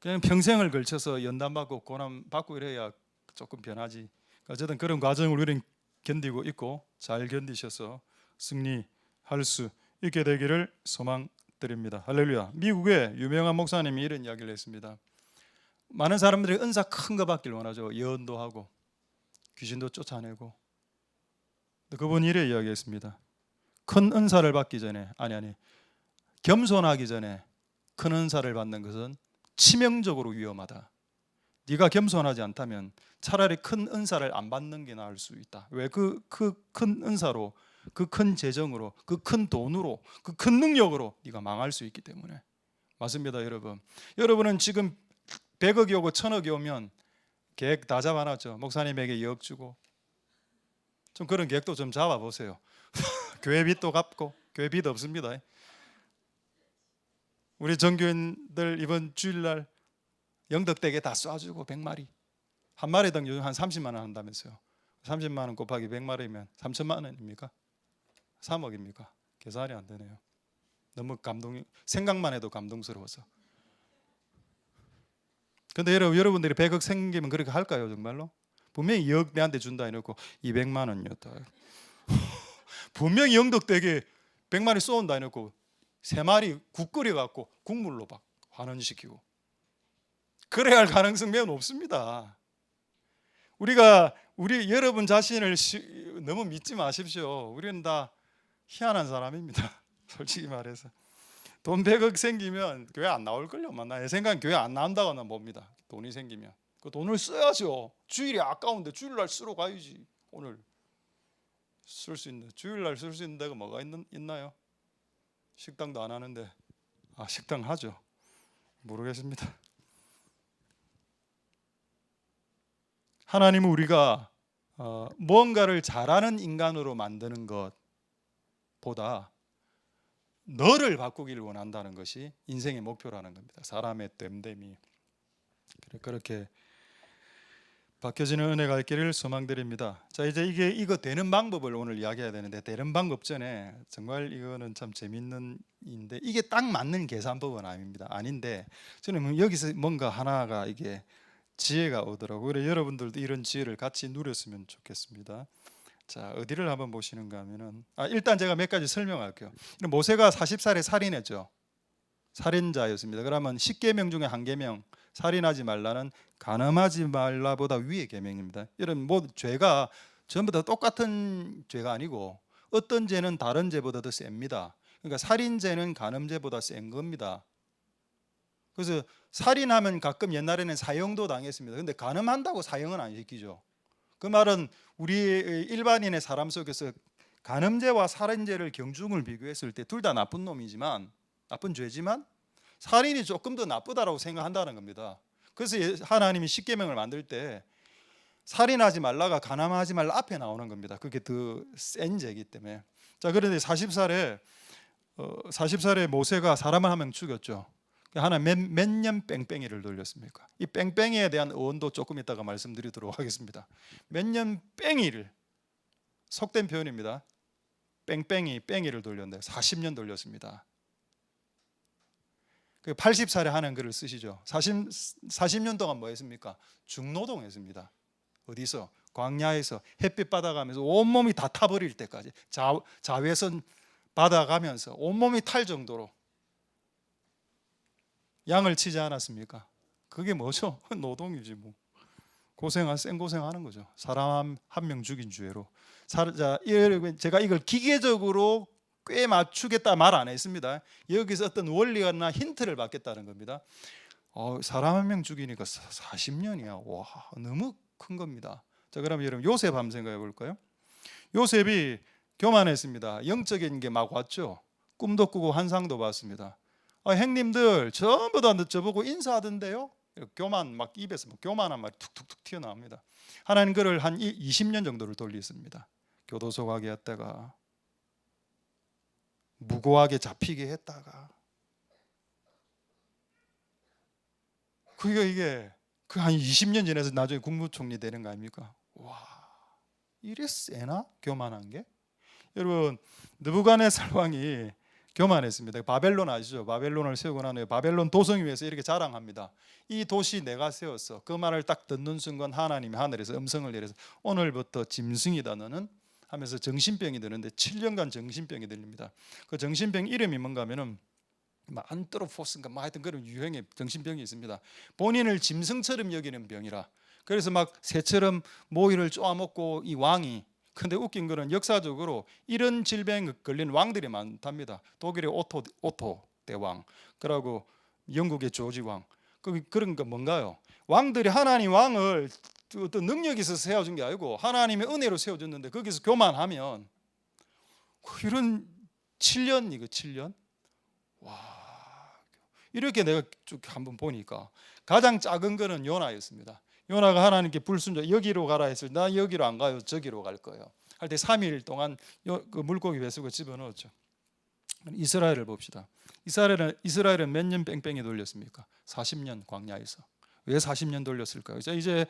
그냥 평생을 걸쳐서 연단받고 고난받고 이래야 조금 변하지. 어쨌든 그런 과정을 우리는 견디고 있고 잘 견디셔서 승리할 수 있게 되기를 소망드립니다. 할렐루야. 미국의 유명한 목사님이 이런 이야기를 했습니다. 많은 사람들이 은사 큰 거 받길 원하죠. 예언도 하고 귀신도 쫓아내고. 그분이 이래 이야기했습니다. 큰 은사를 받기 전에 겸손하기 전에 큰 은사를 받는 것은 치명적으로 위험하다. 네가 겸손하지 않다면 차라리 큰 은사를 안 받는 게 나을 수 있다. 왜? 그 큰 은사로, 그 큰 재정으로, 그 큰 돈으로, 그 큰 능력으로 네가 망할 수 있기 때문에. 맞습니다, 여러분. 여러분은 지금 100억이 오고 1000억이 오면 계획 다 잡아놨죠. 목사님에게 2억 주고. 좀 그런 계획도 좀 잡아보세요. 교회 빚도 갚고. 교회 빚 없습니다. 우리 전교인들 이번 주일날 영덕대게 다 쏴주고 100마리. 한 마리당 요즘 한 30만 원 한다면서요. 30만 원 곱하기 100마리면 3천만 원입니까? 3억입니까? 계산이 안 되네요. 너무 생각만 해도 감동스러워서. 근데 여러분들이 100억 생기면 그렇게 할까요, 정말로? 분명히 2억 내한테 준다 해놓고 200만 원이었다. 분명히 영덕대게 100마리 쏘온다 해놓고 3마리 국 끓여갖고 국물로 막 환원시키고. 그래야 할 가능성 매우 높습니다. 우리 여러분 자신을 너무 믿지 마십시오. 우리는 다 희한한 사람입니다. 솔직히 말해서. 돈 100억 생기면 교회 안 나올걸요. 내 생각엔 교회 안 나온다고는 봅니다. 돈이 생기면 그 돈을 써야죠. 주일이 아까운데 주일날 쓰러 가야지. 오늘 쓸 수 있는, 주일날 쓸 수 있는 데가 뭐가 있나요? 식당도 안 하는데. 식당 하죠. 모르겠습니다. 하나님은 우리가 무언가를 잘하는 인간으로 만드는 것보다 너를 바꾸기를 원한다는 것이 인생의 목표라는 겁니다. 사람의 됨됨이. 그렇게 바뀌어지는 은혜가 있기를 소망드립니다. 자, 이제 이거 되는 방법을 오늘 이야기해야 되는데, 되는 방법 전에 정말 이거는 참 재밌는 인데, 이게 딱 맞는 계산법은 아닌데 저는 여기서 뭔가 하나가 이게 지혜가 오더라고요. 그래서 여러분들도 이런 지혜를 같이 누렸으면 좋겠습니다. 자, 어디를 한번 보시는가 하면은 일단 제가 몇 가지 설명할게요. 모세가 40살에 살인했죠. 살인자였습니다. 그러면 10계명 중에 한 계명, 살인하지 말라는 간음하지 말라보다 위의 계명입니다. 여러분, 죄가 전부 다 똑같은 죄가 아니고 어떤 죄는 다른 죄보다 더 셉니다. 그러니까 살인죄는 간음죄보다 센 겁니다. 그래서 살인하면 가끔 옛날에는 사형도 당했습니다. 근데 간음한다고 사형은 안 시키죠. 그 말은 우리 일반인의 사람 속에서 간음죄와 살인죄를 경중을 비교했을 때 둘 다 나쁜 놈이지만, 나쁜 죄지만 살인이 조금 더 나쁘다라고 생각한다는 겁니다. 그래서 하나님이 십계명을 만들 때 살인하지 말라가 간음하지 말라 앞에 나오는 겁니다. 그게 더 센 죄이기 때문에. 자, 그런데 40살에 모세가 사람을 한 명 죽였죠. 하나님 몇 년 뺑뺑이를 돌렸습니까? 이 뺑뺑이에 대한 어원도 조금 이따가 말씀드리도록 하겠습니다. 몇 년 뺑이를, 속된 표현입니다. 뺑이를 돌렸는데 40년 돌렸습니다. 80살에 하는 글을 쓰시죠. 40년 동안 뭐 했습니까? 중노동했습니다. 어디서? 광야에서 햇빛 받아가면서 온몸이 다 타버릴 때까지, 자외선 받아가면서 온몸이 탈 정도로 양을 치지 않았습니까? 그게 뭐죠? 노동이지 뭐. 생고생하는 거죠. 사람 한 명 죽인 죄로. 제가 이걸 기계적으로 꽤 맞추겠다 말 안 했습니다. 여기서 어떤 원리나 힌트를 받겠다는 겁니다. 사람 한 명 죽이니까 40년이야. 와, 너무 큰 겁니다. 자, 그럼 여러분 요셉 한번 생각해 볼까요? 요셉이 교만했습니다. 영적인 게 막 왔죠. 꿈도 꾸고 환상도 봤습니다. 형님들 전부 다 저보고 인사하던데요. 교만, 막 입에서 교만한 말이 툭툭툭 튀어나옵니다. 하나님 그를 한 20년 정도를 돌렸습니다. 교도소 가게 했다가 무고하게 잡히게 했다가, 이게 그 한 20년 지나서 나중에 국무총리 되는 거 아닙니까? 와, 이래 세나? 교만한 게? 여러분, 느부갓네살 왕이 교만했습니다. 바벨론 아시죠? 바벨론을 세우고 난 후에 바벨론 도성 위에서 이렇게 자랑합니다. 이 도시 내가 세웠어. 그 말을 딱 듣는 순간 하나님이 하늘에서 음성을 내려서 오늘부터 짐승이다 너는 하면서 정신병이 드는데 7년간 정신병이 들립니다. 그 정신병 이름이 뭔가 하면은 안트로포스인가 하여튼 그런 유형의 정신병이 있습니다. 본인을 짐승처럼 여기는 병이라. 그래서 막 새처럼 모이를 쪼아먹고 이 왕이, 근데 웃긴 거는 역사적으로 이런 질병에 걸린 왕들이 많답니다. 독일의 오토 대왕, 그리고 영국의 조지 왕. 그런 거 뭔가요? 왕들이 하나님 왕을 어떤 능력이 있어서 세워준 게 아니고 하나님의 은혜로 세워줬는데 거기서 교만하면 이런 7년 이거 7년 와 이렇게 내가 쭉 한번 보니까 가장 작은 거는 요나였습니다. 요나가 하나님께 불순종 여기로 가라 했을 때 나 여기로 안 가요 저기로 갈 거예요 할 때 3일 동안 그 물고기 뱃속에 집어넣었죠. 이스라엘을 봅시다. 이스라엘은 몇 년 뺑뺑이 돌렸습니까? 40년 광야에서. 왜 40년 돌렸을까요? 이제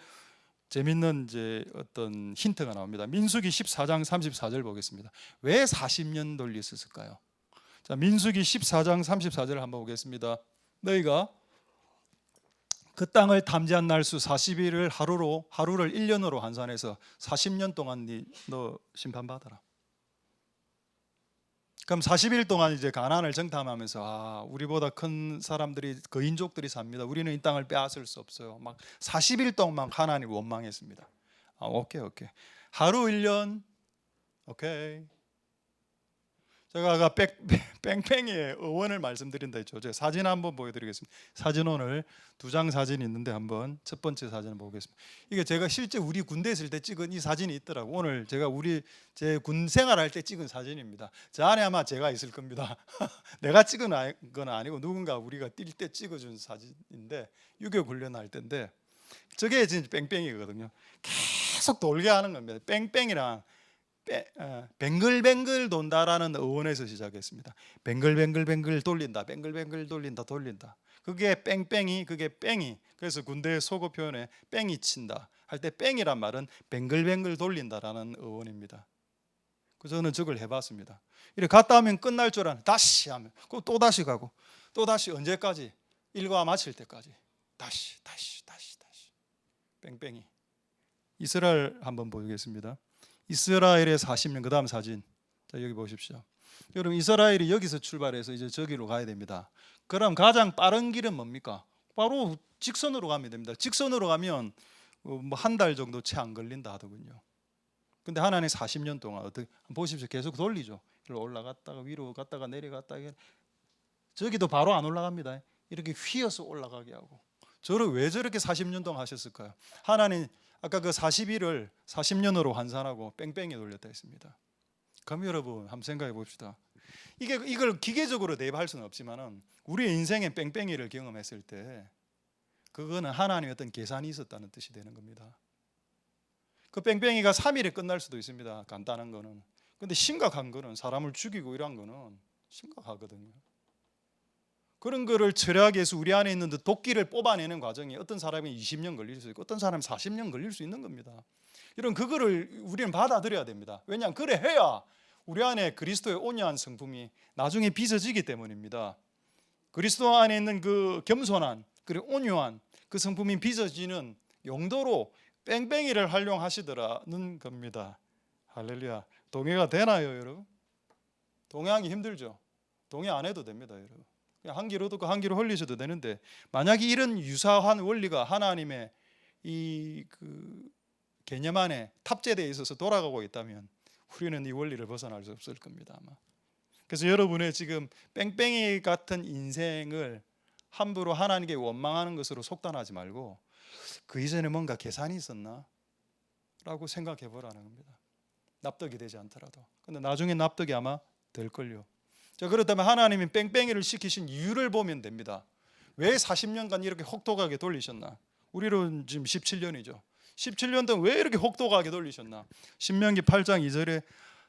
재밌는 이제 어떤 힌트가 나옵니다. 민수기 14장 34절 보겠습니다. 왜 40년 돌렸을까요? 자, 민수기 14장 34절 한번 보겠습니다. 너희가 그 땅을 탐지한 날수 40일을 하루를 1년으로 환산해서 40년 동안 너 심판받아라. 그럼 40일 동안 이제 가나안을 정탐하면서 우리보다 큰 사람들이 거인족들이 삽니다. 우리는 이 땅을 빼앗을 수 없어요. 막 40일 동안 하나님을 원망했습니다. 오케이. 하루 1년 오케이. 제가 아까 뺑뺑이의 어원을 말씀드린다 했죠. 제가 사진 한번 보여드리겠습니다. 사진 오늘 2장 사진이 있는데 한번 첫 번째 사진을 보겠습니다. 이게 제가 실제 우리 군대 있을 때 찍은 이 사진이 있더라고. 오늘 제가 제 군 생활할 때 찍은 사진입니다. 저 안에 아마 제가 있을 겁니다. 내가 찍은 건 아니고 누군가 우리가 뛸 때 찍어준 사진인데 6.25 훈련할 때인데 저게 진짜 뺑뺑이거든요. 계속 돌게 하는 겁니다. 뺑뺑이랑 뱅글뱅글 돈다라는 어원에서 시작했습니다. 뱅글뱅글 돌린다. 뱅글뱅글 돌린다. 그게 뺑뺑이, 그게 뺑이. 그래서 군대 속어 표현에 뺑이 친다 할 때 뺑이란 말은 뱅글뱅글 돌린다라는 어원입니다. 그래서 저는 저걸 해봤습니다. 이렇게 갔다 하면 끝날 줄 아는 다시 하면 또 다시 가고 또 다시 언제까지? 일과 마칠 때까지 다시 뺑뺑이. 이스라엘 한번 보겠습니다. 이스라엘의 40년 그 다음 사진 자 여기 보십시오. 여러분 이스라엘이 여기서 출발해서 이제 저기로 가야 됩니다. 그럼 가장 빠른 길은 뭡니까? 바로 직선으로 가면 됩니다. 직선으로 가면 뭐 한 달 정도 채 안 걸린다 하더군요. 근데 하나님 40년 동안 어떻게 보십시오. 계속 돌리죠. 올라갔다가 위로 갔다가 내려갔다가 저기도 바로 안 올라갑니다. 이렇게 휘어서 올라가게 하고 저를 왜 저렇게 40년 동안 하셨을까요? 하나님 아까 그 40일을 40년으로 환산하고 뺑뺑이 돌렸다 했습니다. 그럼 여러분 한번 생각해 봅시다. 이걸 기계적으로 대입할 수는 없지만은 우리의 인생의 뺑뺑이를 경험했을 때 그거는 하나님의 어떤 계산이 있었다는 뜻이 되는 겁니다. 그 뺑뺑이가 3일에 끝날 수도 있습니다. 간단한 거는. 근데 심각한 거는 사람을 죽이고 이런 거는 심각하거든요. 그런 거를 처리하기 위해서 우리 안에 있는 도끼를 뽑아내는 과정이 어떤 사람이 20년 걸릴 수 있고 어떤 사람이 40년 걸릴 수 있는 겁니다. 이런 그거를 우리는 받아들여야 됩니다. 왜냐하면 그래 해야 우리 안에 그리스도의 온유한 성품이 나중에 빚어지기 때문입니다. 그리스도 안에 있는 그 겸손한 그리고 온유한 그 성품이 빚어지는 용도로 뺑뺑이를 활용하시더라는 겁니다. 할렐루야. 동의가 되나요 여러분? 동의하기 힘들죠? 동의 안 해도 됩니다 여러분. 그냥 한 귀로 듣고 한 귀로 흘리셔도 되는데 만약에 이런 유사한 원리가 하나님의 이 그 개념 안에 탑재되어 있어서 돌아가고 있다면 우리는 이 원리를 벗어날 수 없을 겁니다 아마. 그래서 여러분의 지금 뺑뺑이 같은 인생을 함부로 하나님께 원망하는 것으로 속단하지 말고 그 이전에 뭔가 계산이 있었나? 라고 생각해 보라는 겁니다. 납득이 되지 않더라도. 근데 나중에 납득이 아마 될걸요. 자, 그렇다면 하나님이 뺑뺑이를 시키신 이유를 보면 됩니다. 왜 40년간 이렇게 혹독하게 돌리셨나? 우리로 지금 17년이죠. 17년 동안 왜 이렇게 혹독하게 돌리셨나? 신명기 8장 2절에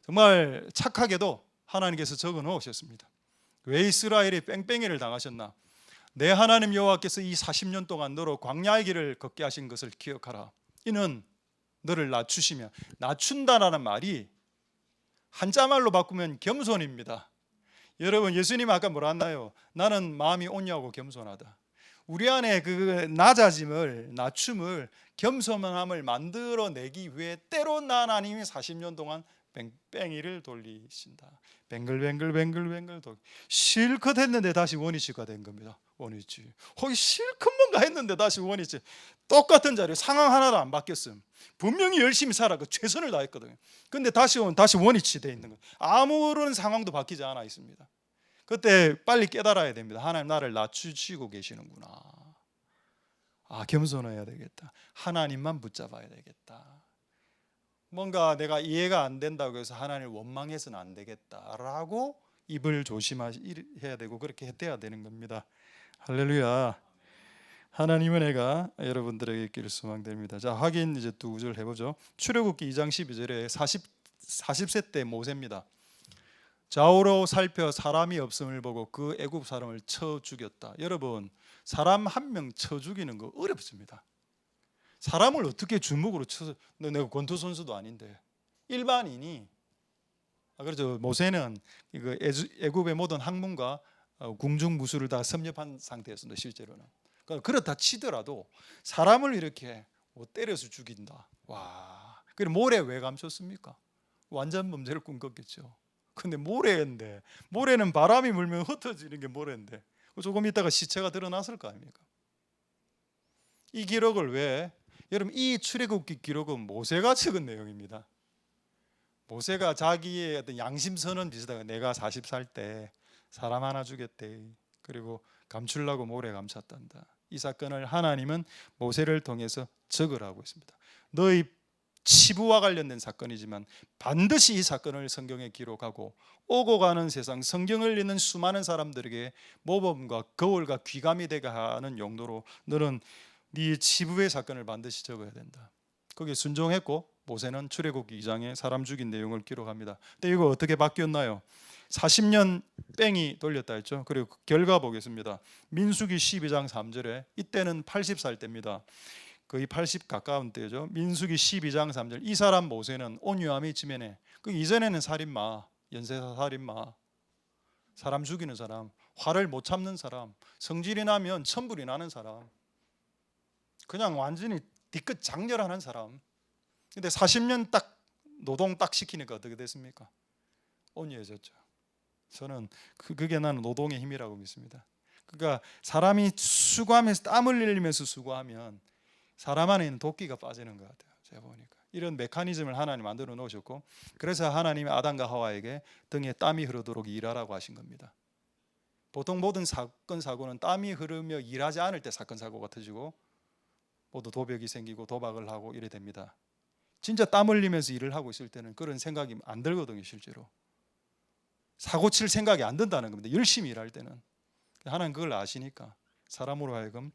정말 착하게도 하나님께서 적어 놓으셨습니다. 왜 이스라엘이 뺑뺑이를 당하셨나? 내 하나님 여호와께서 이 40년 동안 너로 광야의 길을 걷게 하신 것을 기억하라. 이는 너를 낮추시며, 낮춘다라는 말이 한자말로 바꾸면 겸손입니다. 여러분 예수님 아까 뭐라 했나요? 나는 마음이 온유하고 겸손하다. 우리 안에 그 낮아짐을, 낮춤을, 겸손함을 만들어내기 위해 때론 하나님이 40년 동안 뺑뺑이를 돌리신다. 뱅글뱅글 돌. 실컷 했는데 다시 원위치가 된 겁니다. 원위치. 거기 실컷 뭔가 했는데 다시 원위치. 똑같은 자리에 상황 하나도 안 바뀌었음. 분명히 열심히 살아가 최선을 다했거든요. 근데 다시 원위치 돼 있는 거예요. 아무런 상황도 바뀌지 않아 있습니다. 그때 빨리 깨달아야 됩니다. 하나님 나를 낮추시고 계시는구나. 겸손해야 되겠다. 하나님만 붙잡아야 되겠다. 뭔가 내가 이해가 안 된다고 해서 하나님을 원망해서는 안 되겠다라고 입을 조심해야 되고 그렇게 해야 되는 겁니다. 할렐루야. 하나님의 은혜가 여러분들에게 있기를 소망됩니다. 자, 확인 이제 두 구절 해보죠. 출애굽기 2장 12절에 40세 때 모세입니다. 좌우로 살펴 사람이 없음을 보고 그 애굽 사람을 쳐 죽였다. 여러분, 사람 한 명 쳐 죽이는 거 어렵습니다. 사람을 어떻게 주먹으로 쳐서, 내가 권투 선수도 아닌데 일반인이, 그렇죠. 모세는 이거 애굽의 모든 학문과 궁중무술을 다 섭렵한 상태였습니다. 실제로는. 그렇다 치더라도 사람을 이렇게 때려서 죽인다. 와, 그럼 모래 왜 감췄습니까? 완전 범죄를 꿈꿨겠죠. 근데 모래는 바람이 불면 흩어지는 게 모래인데 조금 있다가 시체가 드러났을 거 아닙니까? 이 기록을 왜? 여러분, 이 출애굽기 기록은 모세가 적은 내용입니다. 모세가 자기의 어떤 양심 선언 비슷하게 내가 40살 때 사람 하나 죽였대. 그리고 감추려고 모래 감췄단다. 이 사건을 하나님은 모세를 통해서 적으라고 했습니다. 너희 치부와 관련된 사건이지만 반드시 이 사건을 성경에 기록하고 오고 가는 세상 성경을 읽는 수많은 사람들에게 모범과 거울과 귀감이 되게 하는 용도로 너는 네 치부의 사건을 반드시 적어야 된다. 거기에 순종했고 모세는 출애굽기 2장에 사람 죽인 내용을 기록합니다. 근데 이거 어떻게 바뀌었나요? 40년 뺑이 돌렸다 했죠. 그리고 그 결과 보겠습니다. 민수기 12장 3절에 이때는 80살 때입니다. 거의 80 가까운 때죠. 민수기 12장 3절, 이 사람 모세는 온유함이 지면에, 그 이전에는 살인마, 연쇄사 살인마, 사람 죽이는 사람, 화를 못 참는 사람, 성질이 나면 천불이 나는 사람, 그냥 완전히 뒤끝 장렬하는 사람. 근데 40년 딱 노동 딱 시키니까 어떻게 됐습니까? 온유해졌죠. 저는 그게 나는 노동의 힘이라고 믿습니다. 그러니까 사람이 수고하면서 땀을 흘리면서 수고하면 사람 안에 있는 도끼가 빠지는 것 같아요. 제가 보니까 이런 메커니즘을 하나님 만들어 놓으셨고, 그래서 하나님이 아담과 하와에게 등에 땀이 흐르도록 일하라고 하신 겁니다. 보통 모든 사건 사고는 땀이 흐르며 일하지 않을 때 사건 사고가 터지고 모두 도벽이 생기고 도박을 하고 이래 됩니다. 진짜 땀 흘리면서 일을 하고 있을 때는 그런 생각이 안 들거든요. 실제로 사고 칠 생각이 안 든다는 겁니다. 열심히 일할 때는. 하나님 그걸 아시니까 사람으로 하여금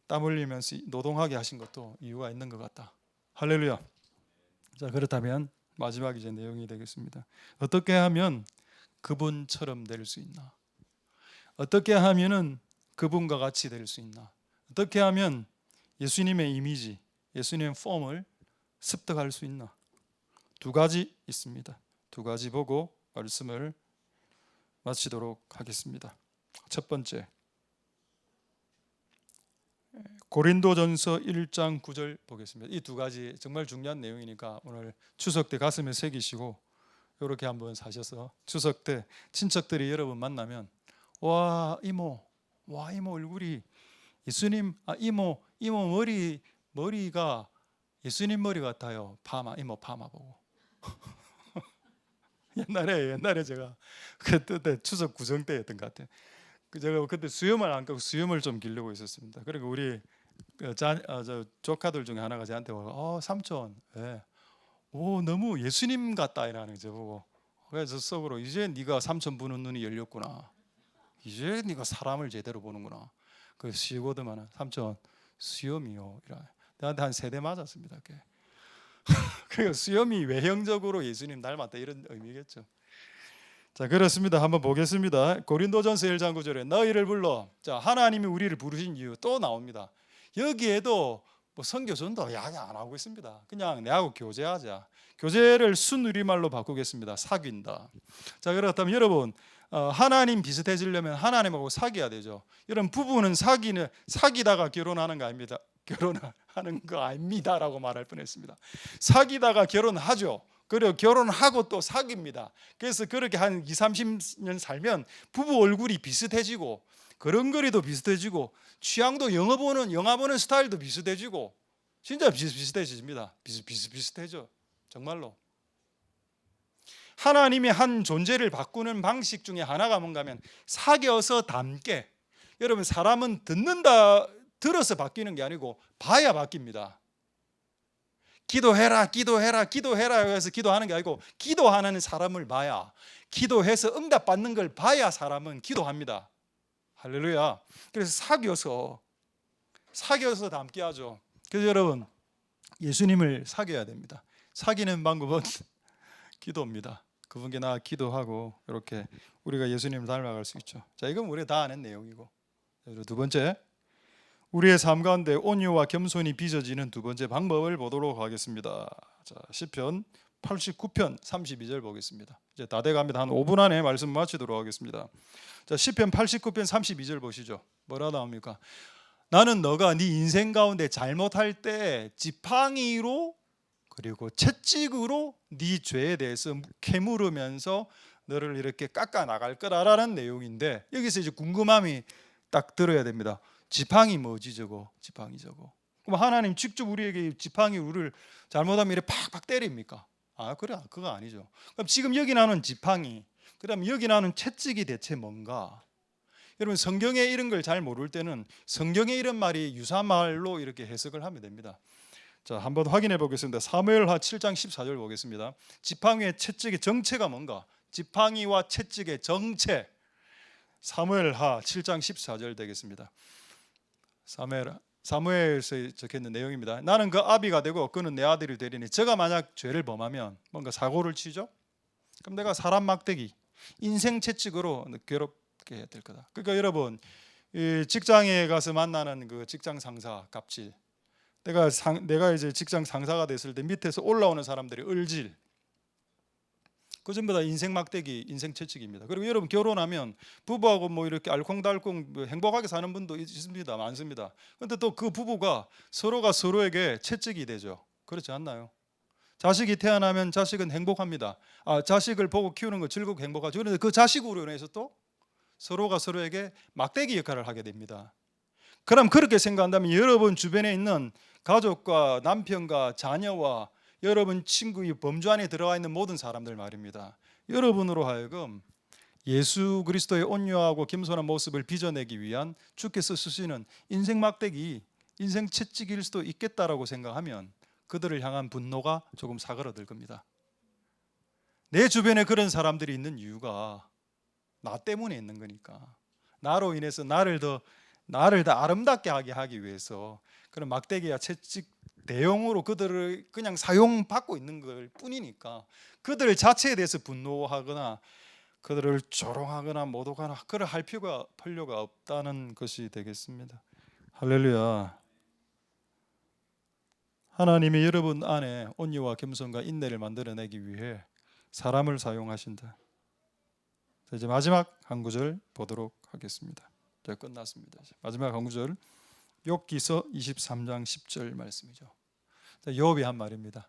땀 흘리면서 노동하게 하신 것도 이유가 있는 것 같다. 할렐루야. 자, 그렇다면 마지막 이제 내용이 되겠습니다. 어떻게 하면 그분처럼 될 수 있나? 어떻게 하면은 그분과 같이 될 수 있나? 어떻게 하면 예수님의 이미지, 예수님의 폼을 습득할 수 있나? 두 가지 있습니다. 두 가지 보고 말씀을 마치도록 하겠습니다. 첫 번째, 고린도전서 1장 9절 보겠습니다. 이 두 가지 정말 중요한 내용이니까 오늘 추석 때 가슴에 새기시고 이렇게 한번 사셔서 추석 때 친척들이 여러분 만나면 와 이모 얼굴이 예수님, 이모 머리가 예수님 머리 같아요. 이모 파마 보고. 옛날에 제가 그때 추석 구정 때였던 것 같아요. 제가 그때 수염을 안 까고 수염을 좀 기르고 있었습니다. 그리고 우리 저 조카들 중에 하나가 저한테 와서 삼촌, 네. 오 너무 예수님 같다 이라는 거 보고, 그래서 속으로 이제 네가 삼촌 보는 눈이 열렸구나. 이제 네가 사람을 제대로 보는구나. 그 쉬고도만 삼촌 수염이요. 나한테 한 3대 맞았습니다. 그러니까 수염이 외형적으로 예수님 닮았다 이런 의미겠죠. 자, 그렇습니다. 한번 보겠습니다. 고린도전서 1장 9절에 너희를 불러. 자, 하나님이 우리를 부르신 이유 또 나옵니다. 여기에도 뭐 선교전도 이야기 안 하고 있습니다. 그냥 내하고 교제하자. 교제를 순우리말로 바꾸겠습니다. 사귄다. 자, 그렇다면 여러분 하나님 비슷해지려면 하나님하고 사귀어야 되죠. 여러분 부부는 사귀다가 결혼하는 거 아닙니다. 결혼하는 거 아닙니다라고 말할 뻔했습니다. 사귀다가 결혼하죠. 그리고 결혼하고 또 사깁니다. 그래서 그렇게 한 20, 30년 살면 부부 얼굴이 비슷해지고 걸음걸이도 비슷해지고 취향도 영화 보는 스타일도 비슷해지고 진짜 비슷해집니다. 비슷해져. 정말로. 하나님이 한 존재를 바꾸는 방식 중에 하나가 뭔가 하면 사귀어서 닮게. 여러분 사람은 들어서 바뀌는 게 아니고 봐야 바뀝니다. 기도해라, 기도해라, 기도해라 해서 기도하는 게 아니고 기도하는 사람을 봐야, 기도해서 응답받는 걸 봐야 사람은 기도합니다. 할렐루야. 그래서 사귀어서 닮게 하죠. 그래서 여러분, 예수님을 사귀어야 됩니다. 사귀는 방법은 기도입니다. 그분께 나 기도하고 이렇게 우리가 예수님을 닮아갈 수 있죠. 자, 이건 우리가 다 아는 내용이고, 두 번째, 우리의 삶 가운데 온유와 겸손이 빚어지는 두 번째 방법을 보도록 하겠습니다. 자, 시편 89편 32절 보겠습니다. 이제 다 돼갑니다. 한 5분 안에 말씀 마치도록 하겠습니다. 자, 시편 89편 32절 보시죠. 뭐라 나옵니까? 나는 너가 네 인생 가운데 잘못할 때 지팡이로 그리고 채찍으로 네 죄에 대해서 캐물으면서 너를 이렇게 깎아 나갈 거라라는 내용인데, 여기서 이제 궁금함이 딱 들어야 됩니다. 지팡이 뭐지 저거? 지팡이 저거. 그럼 하나님 직접 우리에게 지팡이 우리를 잘못하면 이렇게 팍팍 때립니까? 그래, 그거 아니죠. 그럼 지금 여기 나오는 지팡이, 그다음 여기 나오는 채찍이 대체 뭔가? 여러분, 성경에 이런 걸 잘 모를 때는 성경에 이런 말이 유사한 말로 이렇게 해석을 하면 됩니다. 자, 한번 확인해 보겠습니다. 사무엘하 7장 14절 보겠습니다. 지팡이의 채찍의 정체가 뭔가? 지팡이와 채찍의 정체. 사무엘하 7장 14절 되겠습니다. 사무엘서에 적혀있는 내용입니다. 나는 그 아비가 되고 그는 내 아들이 되리니 저가 만약 죄를 범하면 뭔가 사고를 치죠. 그럼 내가 사람 막대기, 인생 채찍으로 괴롭게 해야 될 거다. 그러니까 여러분, 이 직장에 가서 만나는 그 직장 상사 갑질, 내가 이제 직장 상사가 됐을 때 밑에서 올라오는 사람들이 을질, 그 전부 다 인생 막대기, 인생 채찍입니다. 그리고 여러분, 결혼하면 부부하고 뭐 이렇게 알콩달콩 행복하게 사는 분도 있습니다. 많습니다. 그런데 또 그 부부가 서로가 서로에게 채찍이 되죠. 그렇지 않나요? 자식이 태어나면 자식은 행복합니다. 자식을 보고 키우는 거 즐겁고 행복하죠. 그런데 그 자식으로 인해서 또 서로가 서로에게 막대기 역할을 하게 됩니다. 그럼 그렇게 생각한다면 여러분 주변에 있는 가족과 남편과 자녀와 여러분 친구의 범주 안에 들어와 있는 모든 사람들 말입니다. 여러분으로 하여금 예수 그리스도의 온유하고 겸손한 모습을 빚어내기 위한 주께서 쓰시는 인생 막대기, 인생 채찍일 수도 있겠다라고 생각하면 그들을 향한 분노가 조금 사그러들 겁니다. 내 주변에 그런 사람들이 있는 이유가 나 때문에 있는 거니까, 나로 인해서 나를 더 아름답게 하기 위해서 그런 막대기와 채찍 대용으로 그들을 그냥 사용받고 있는 걸 뿐이니까, 그들 자체에 대해서 분노하거나 그들을 조롱하거나 모독하거나 그걸 할 필요가 없다는 것이 되겠습니다. 할렐루야. 하나님이 여러분 안에 온유와 겸손과 인내를 만들어내기 위해 사람을 사용하신다. 자, 이제 마지막 한 구절 보도록 하겠습니다. 자, 끝났습니다. 마지막 한 구절, 욥기서 23장 10절 말씀이죠. 욥이 한 말입니다.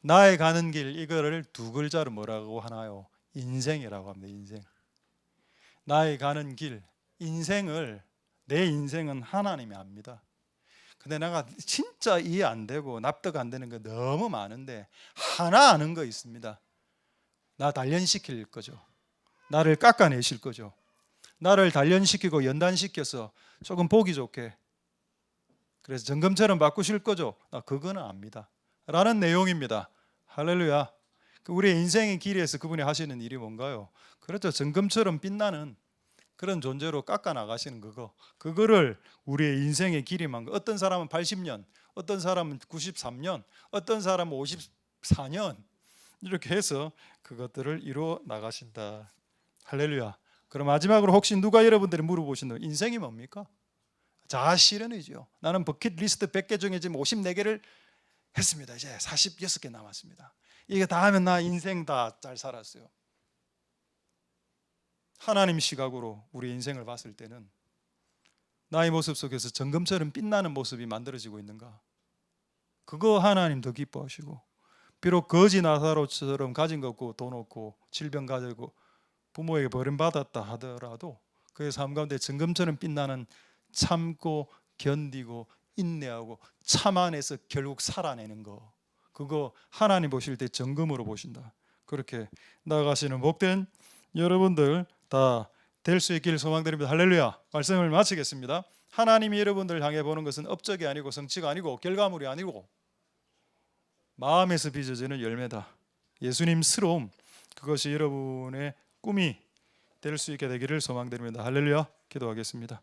나의 가는 길, 이거를 두 글자로 뭐라고 하나요? 인생이라고 합니다. 인생. 나의 가는 길, 내 인생은 하나님이 압니다. 근데 내가 진짜 이해 안 되고 납득 안 되는 거 너무 많은데 하나 아는 거 있습니다. 나 단련시킬 거죠. 나를 깎아내실 거죠. 나를 단련시키고 연단시켜서 조금 보기 좋게, 그래서 점검처럼 바꾸실 거죠. 그거는 압니다 라는 내용입니다. 할렐루야. 우리의 인생의 길에서 그분이 하시는 일이 뭔가요? 그렇죠. 점검처럼 빛나는 그런 존재로 깎아 나가시는 그거를 우리의 인생의 길이만, 어떤 사람은 80년, 어떤 사람은 93년, 어떤 사람은 54년 이렇게 해서 그것들을 이루어 나가신다. 할렐루야. 그럼 마지막으로 혹시 누가 여러분들이 물어보신다면 인생이 뭡니까? 자아실현이죠. 나는 버킷리스트 100개 중에 지금 54개를 했습니다. 이제 46개 남았습니다. 이게 다 하면 나 인생 다 잘 살았어요. 하나님 시각으로 우리 인생을 봤을 때는 나의 모습 속에서 정금처럼 빛나는 모습이 만들어지고 있는가? 그거 하나님 더 기뻐하시고, 비록 거지 나사로처럼 가진 것 없고 돈 없고 질병 가지고 부모에게 버림받았다 하더라도 그의 삶 가운데 정금처럼 빛나는 참고 견디고 인내하고 참아내서 결국 살아내는 거, 그거 하나님 보실 때 정금으로 보신다. 그렇게 나아가시는 복된 여러분들 다 될 수 있기를 소망드립니다. 할렐루야. 말씀을 마치겠습니다. 하나님이 여러분들을 향해 보는 것은 업적이 아니고 성취가 아니고 결과물이 아니고 마음에서 빚어지는 열매다. 예수님스러움, 그것이 여러분의 꿈이 될 수 있게 되기를 소망드립니다. 할렐루야. 기도하겠습니다.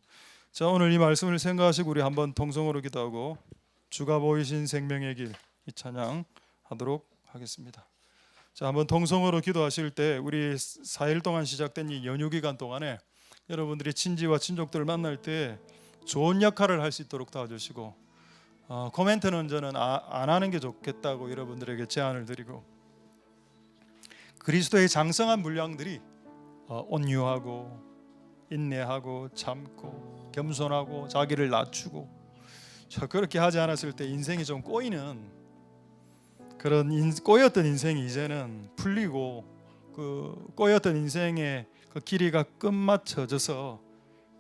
자, 오늘 이 말씀을 생각하시고 우리 한번 통성으로 기도하고 주가 보이신 생명의 길 이 찬양 하도록 하겠습니다. 자, 한번 통성으로 기도하실 때 우리 4일 동안 시작된 이 연휴 기간 동안에 여러분들이 친지와 친족들을 만날 때 좋은 역할을 할 수 있도록 도와주시고 코멘트는 저는 안 하는 게 좋겠다고 여러분들에게 제안을 드리고, 그리스도의 장성한 분량들이 온유하고 인내하고 참고 겸손하고 자기를 낮추고, 그렇게 하지 않았을 때 인생이 좀 꼬이는 그런 꼬였던 인생이 이제는 풀리고, 그 꼬였던 인생의 그 길이가 끝마쳐져서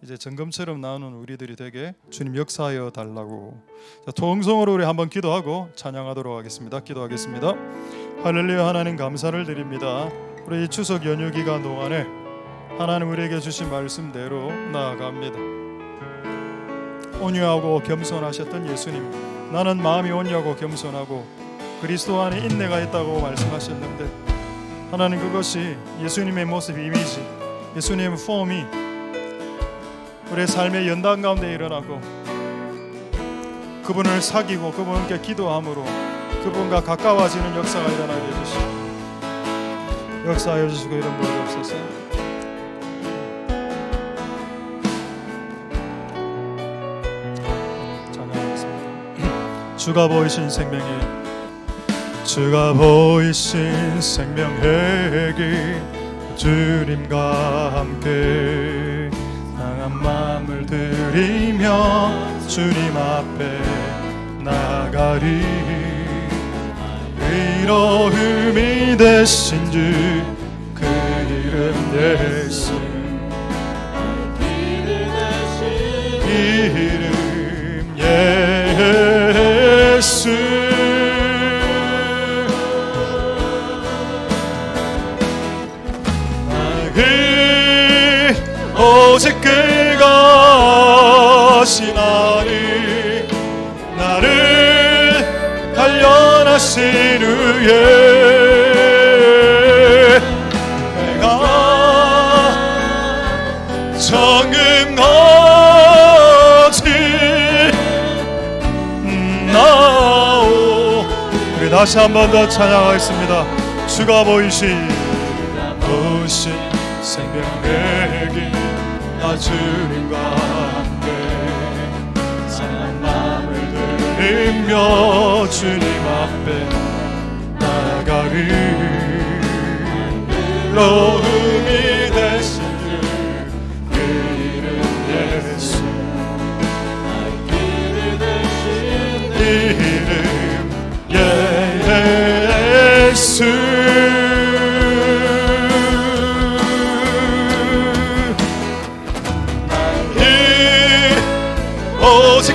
이제 정금처럼 나오는 우리들이 되게 주님 역사하여 달라고. 자, 통성으로 우리 한번 기도하고 찬양하도록 하겠습니다. 기도하겠습니다. 할렐루야. 하나님 감사를 드립니다. 우리 이 추석 연휴 기간 동안에 하나님 우리에게 주신 말씀대로 나아갑니다. 온유하고 겸손하셨던 예수님, 나는 마음이 온유하고 겸손하고 그리스도 안에 인내가 있다고 말씀하셨는데, 하나님 그것이 예수님의 모습, 이미지, 예수님의 폼이 우리의 삶의 연단 가운데 일어나고, 그분을 사귀고 그분께 기도함으로 그분과 가까워지는 역사가 일어나게 해주시고, 역사하여 주시고 이런 모든 없어서 찬양하겠습니다. 주가 보이신 생명의 주가 보이신 생명의 길, 주님과 함께 강한 마음을 들이며 주님 앞에 나가리. 의로움이 되신 주 그 이름 예수, 이름 예수. 오직 그것이 나를 단련하신 후에 내가 정금같이 나오. 우리 다시 한 번 더 찬양하겠습니다. 주가 보이신 생명의 길, 주님과 함께 상한 마음을 들이며 주님 앞에 나가리. 의로움이 되신 그 이름 예수, 이름 예수. 오직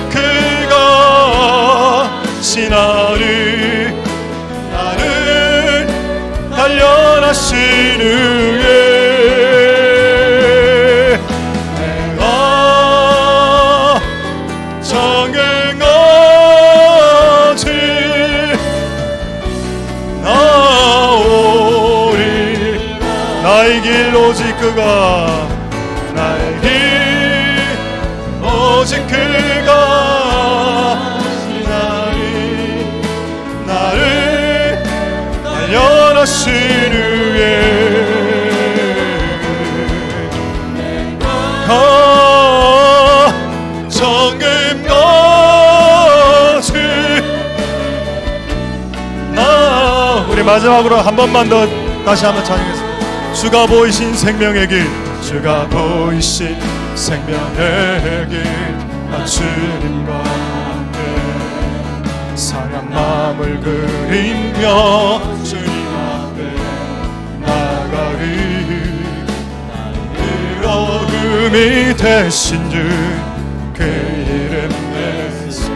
그것이 나를 단련하신 후에 내가 정금같이 나오리. 나의 길 오직 그가, 나의 길 오직 그가 나를 단련하신 후에 정금같이 나. 우리 마지막으로 한 번만 더 다시 한번 찬양했습니다. 주가 보이신 생명의 길, 주가 보이신 생명의 길, 주님과 함께 상한 마음을 그리며 주님 앞에 나가리. 의로움이 되신 주 그 이름 예수,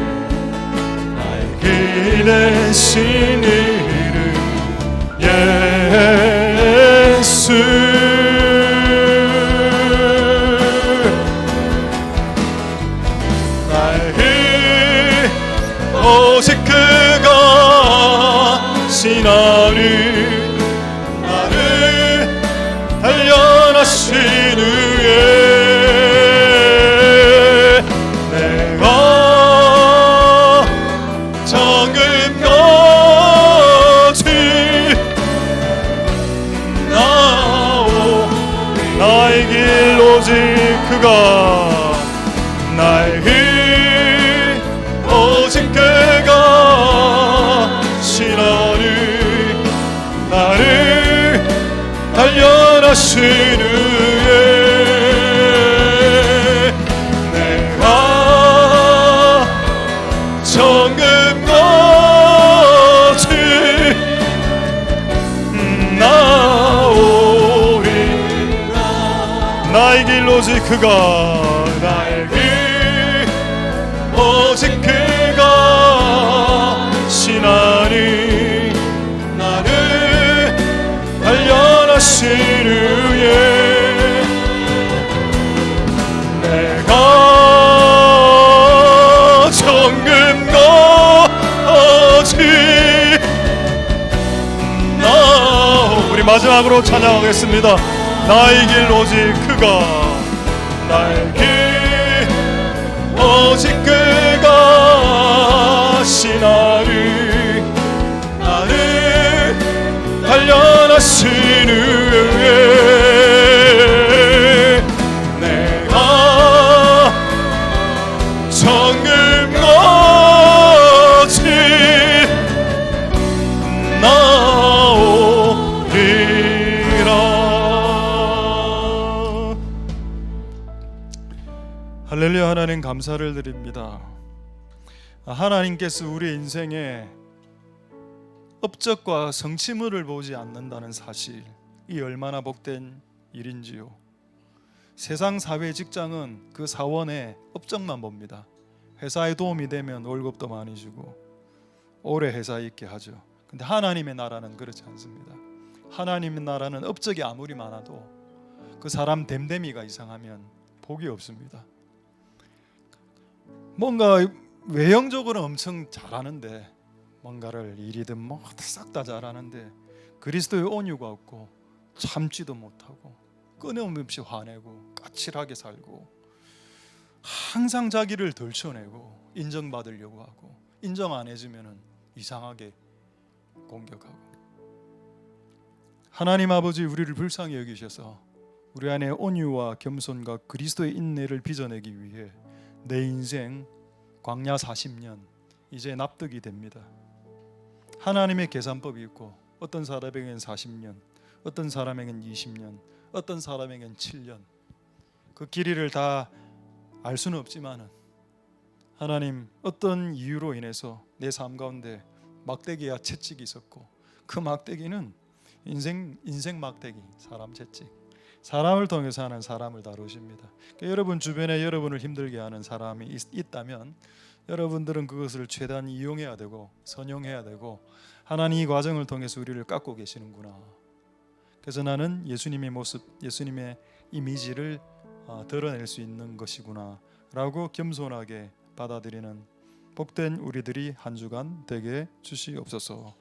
나의 길 대신 이름 예수. 길 오직 그가 나의 길 오직 그가 신하를 나를 단련하시는 예 내가 정금같이 나오리라 나의 길 오직 그가 나의 길 오직 그가 신하니 나를 단련하시는 예 내가 정금같이 우리 마지막으로 찬양하겠습니다. 나의 길 오직 그가 나의 길 오직 그가 신하를 나를 단련하시는 내가 정금같이 나오리라. 할렐루야. 하나님 감사를 드립니다. 하나님께서 우리의 인생에 업적과 성취물을 보지 않는다는 사실, 이 얼마나 복된 일인지요. 세상 사회 직장은 그 사원의 업적만 봅니다. 회사에 도움이 되면 월급도 많이 주고 오래 회사에 있게 하죠. 근데 하나님의 나라는 그렇지 않습니다. 하나님의 나라는 업적이 아무리 많아도 그 사람 됨됨이가 이상하면 복이 없습니다. 뭔가 외형적으로 엄청 잘하는데, 뭔가를 일이든 뭐 싹 다 잘하는데 그리스도의 온유가 없고 참지도 못하고 끊임없이 화내고 까칠하게 살고 항상 자기를 덜쳐내고 인정받으려고 하고 인정 안 해주면 이상하게 공격하고. 하나님 아버지, 우리를 불쌍히 여기셔서 우리 안에 온유와 겸손과 그리스도의 인내를 빚어내기 위해 내 인생 광야 40년 이제 납득이 됩니다. 하나님의 계산법이 있고 어떤 사람에게는 40년, 어떤 사람에게는 20년, 어떤 사람에게는 7년, 그 길이를 다 알 수는 없지만은 하나님, 어떤 이유로 인해서 내 삶 가운데 막대기와 채찍이 있었고 그 막대기는 인생 막대기, 사람 채찍, 사람을 통해서 하는 사람을 다루십니다. 그러니까 여러분 주변에 여러분을 힘들게 하는 사람이 있다면 여러분들은 그것을 최대한 이용해야 되고 선용해야 되고, 하나님 이 과정을 통해서 우리를 깎고 계시는구나. 그래서 나는 예수님의 모습, 예수님의 이미지를 드러낼 수 있는 것이구나 라고 겸손하게 받아들이는 복된 우리들이 한 주간 되게 주시옵소서.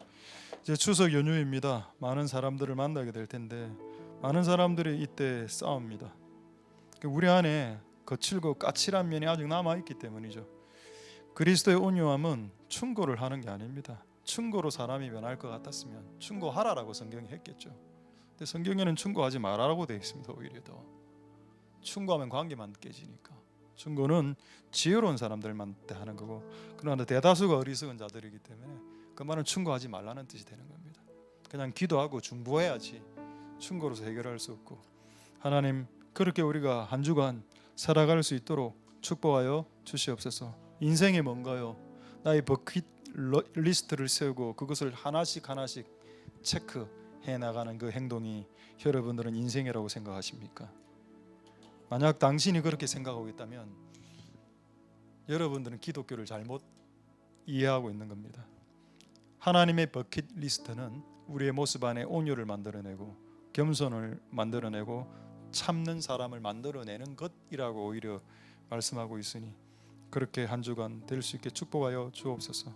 이제 추석 연휴입니다. 많은 사람들을 만나게 될 텐데 많은 사람들이 이때 싸웁니다. 우리 안에 거칠고 까칠한 면이 아직 남아있기 때문이죠. 그리스도의 온유함은 충고를 하는 게 아닙니다. 충고로 사람이 변할 것 같았으면 충고하라라고 성경이 했겠죠. 근데 성경에는 충고하지 말라고 되어 있습니다. 오히려 더 충고하면 관계만 깨지니까. 충고는 지혜로운 사람들만 때 하는 거고, 그러나 대다수가 어리석은 자들이기 때문에 그 말은 충고하지 말라는 뜻이 되는 겁니다. 그냥 기도하고 중보해야지 충고로서 해결할 수 없고, 하나님 그렇게 우리가 한 주간 살아갈 수 있도록 축복하여 주시옵소서. 인생이 뭔가요? 나의 버킷리스트를 세우고 그것을 하나씩 체크해 나가는 그 행동이 여러분들은 인생이라고 생각하십니까? 만약 당신이 그렇게 생각하고 있다면 여러분들은 기독교를 잘못 이해하고 있는 겁니다. 하나님의 버킷리스트는 우리의 모습 안에 온유를 만들어내고 겸손을 만들어내고 참는 사람을 만들어내는 것이라고 오히려 말씀하고 있으니 그렇게 한 주간 될 수 있게 축복하여 주옵소서.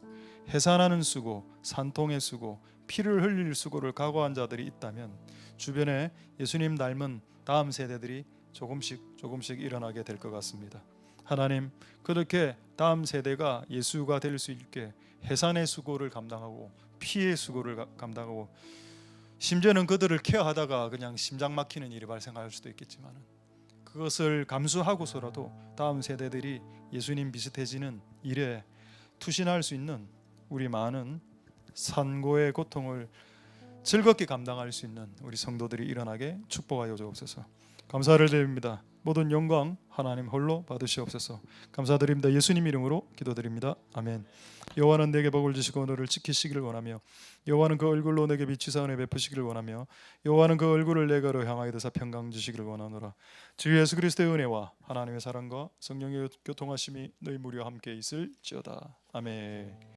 해산하는 수고, 산통의 수고, 피를 흘릴 수고를 각오한 자들이 있다면 주변에 예수님 닮은 다음 세대들이 조금씩 일어나게 될 것 같습니다. 하나님, 그렇게 다음 세대가 예수가 될 수 있게 해산의 수고를 감당하고 피의 수고를 감당하고, 심지어는 그들을 케어하다가 그냥 심장 막히는 일이 발생할 수도 있겠지만 그것을 감수하고서라도 다음 세대들이 예수님 비슷해지는 일에 투신할 수 있는 우리 많은 산고의 고통을 즐겁게 감당할 수 있는 우리 성도들이 일어나게 축복하여 주옵소서. 감사를 드립니다. 모든 영광 하나님 홀로 받으시옵소서. 감사드립니다. 예수님 이름으로 기도드립니다. 아멘. 여호와는 내게 복을 주시고 너를 지키시기를 원하며 여호와는 그 얼굴로 내게 비추사 은혜 베푸시기를 원하며 여호와는 그 얼굴을 내게로 향하여 드사 평강 주시기를 원하노라. 주 예수 그리스도의 은혜와 하나님의 사랑과 성령의 교통하심이 너희 무리와 함께 있을지어다. 아멘.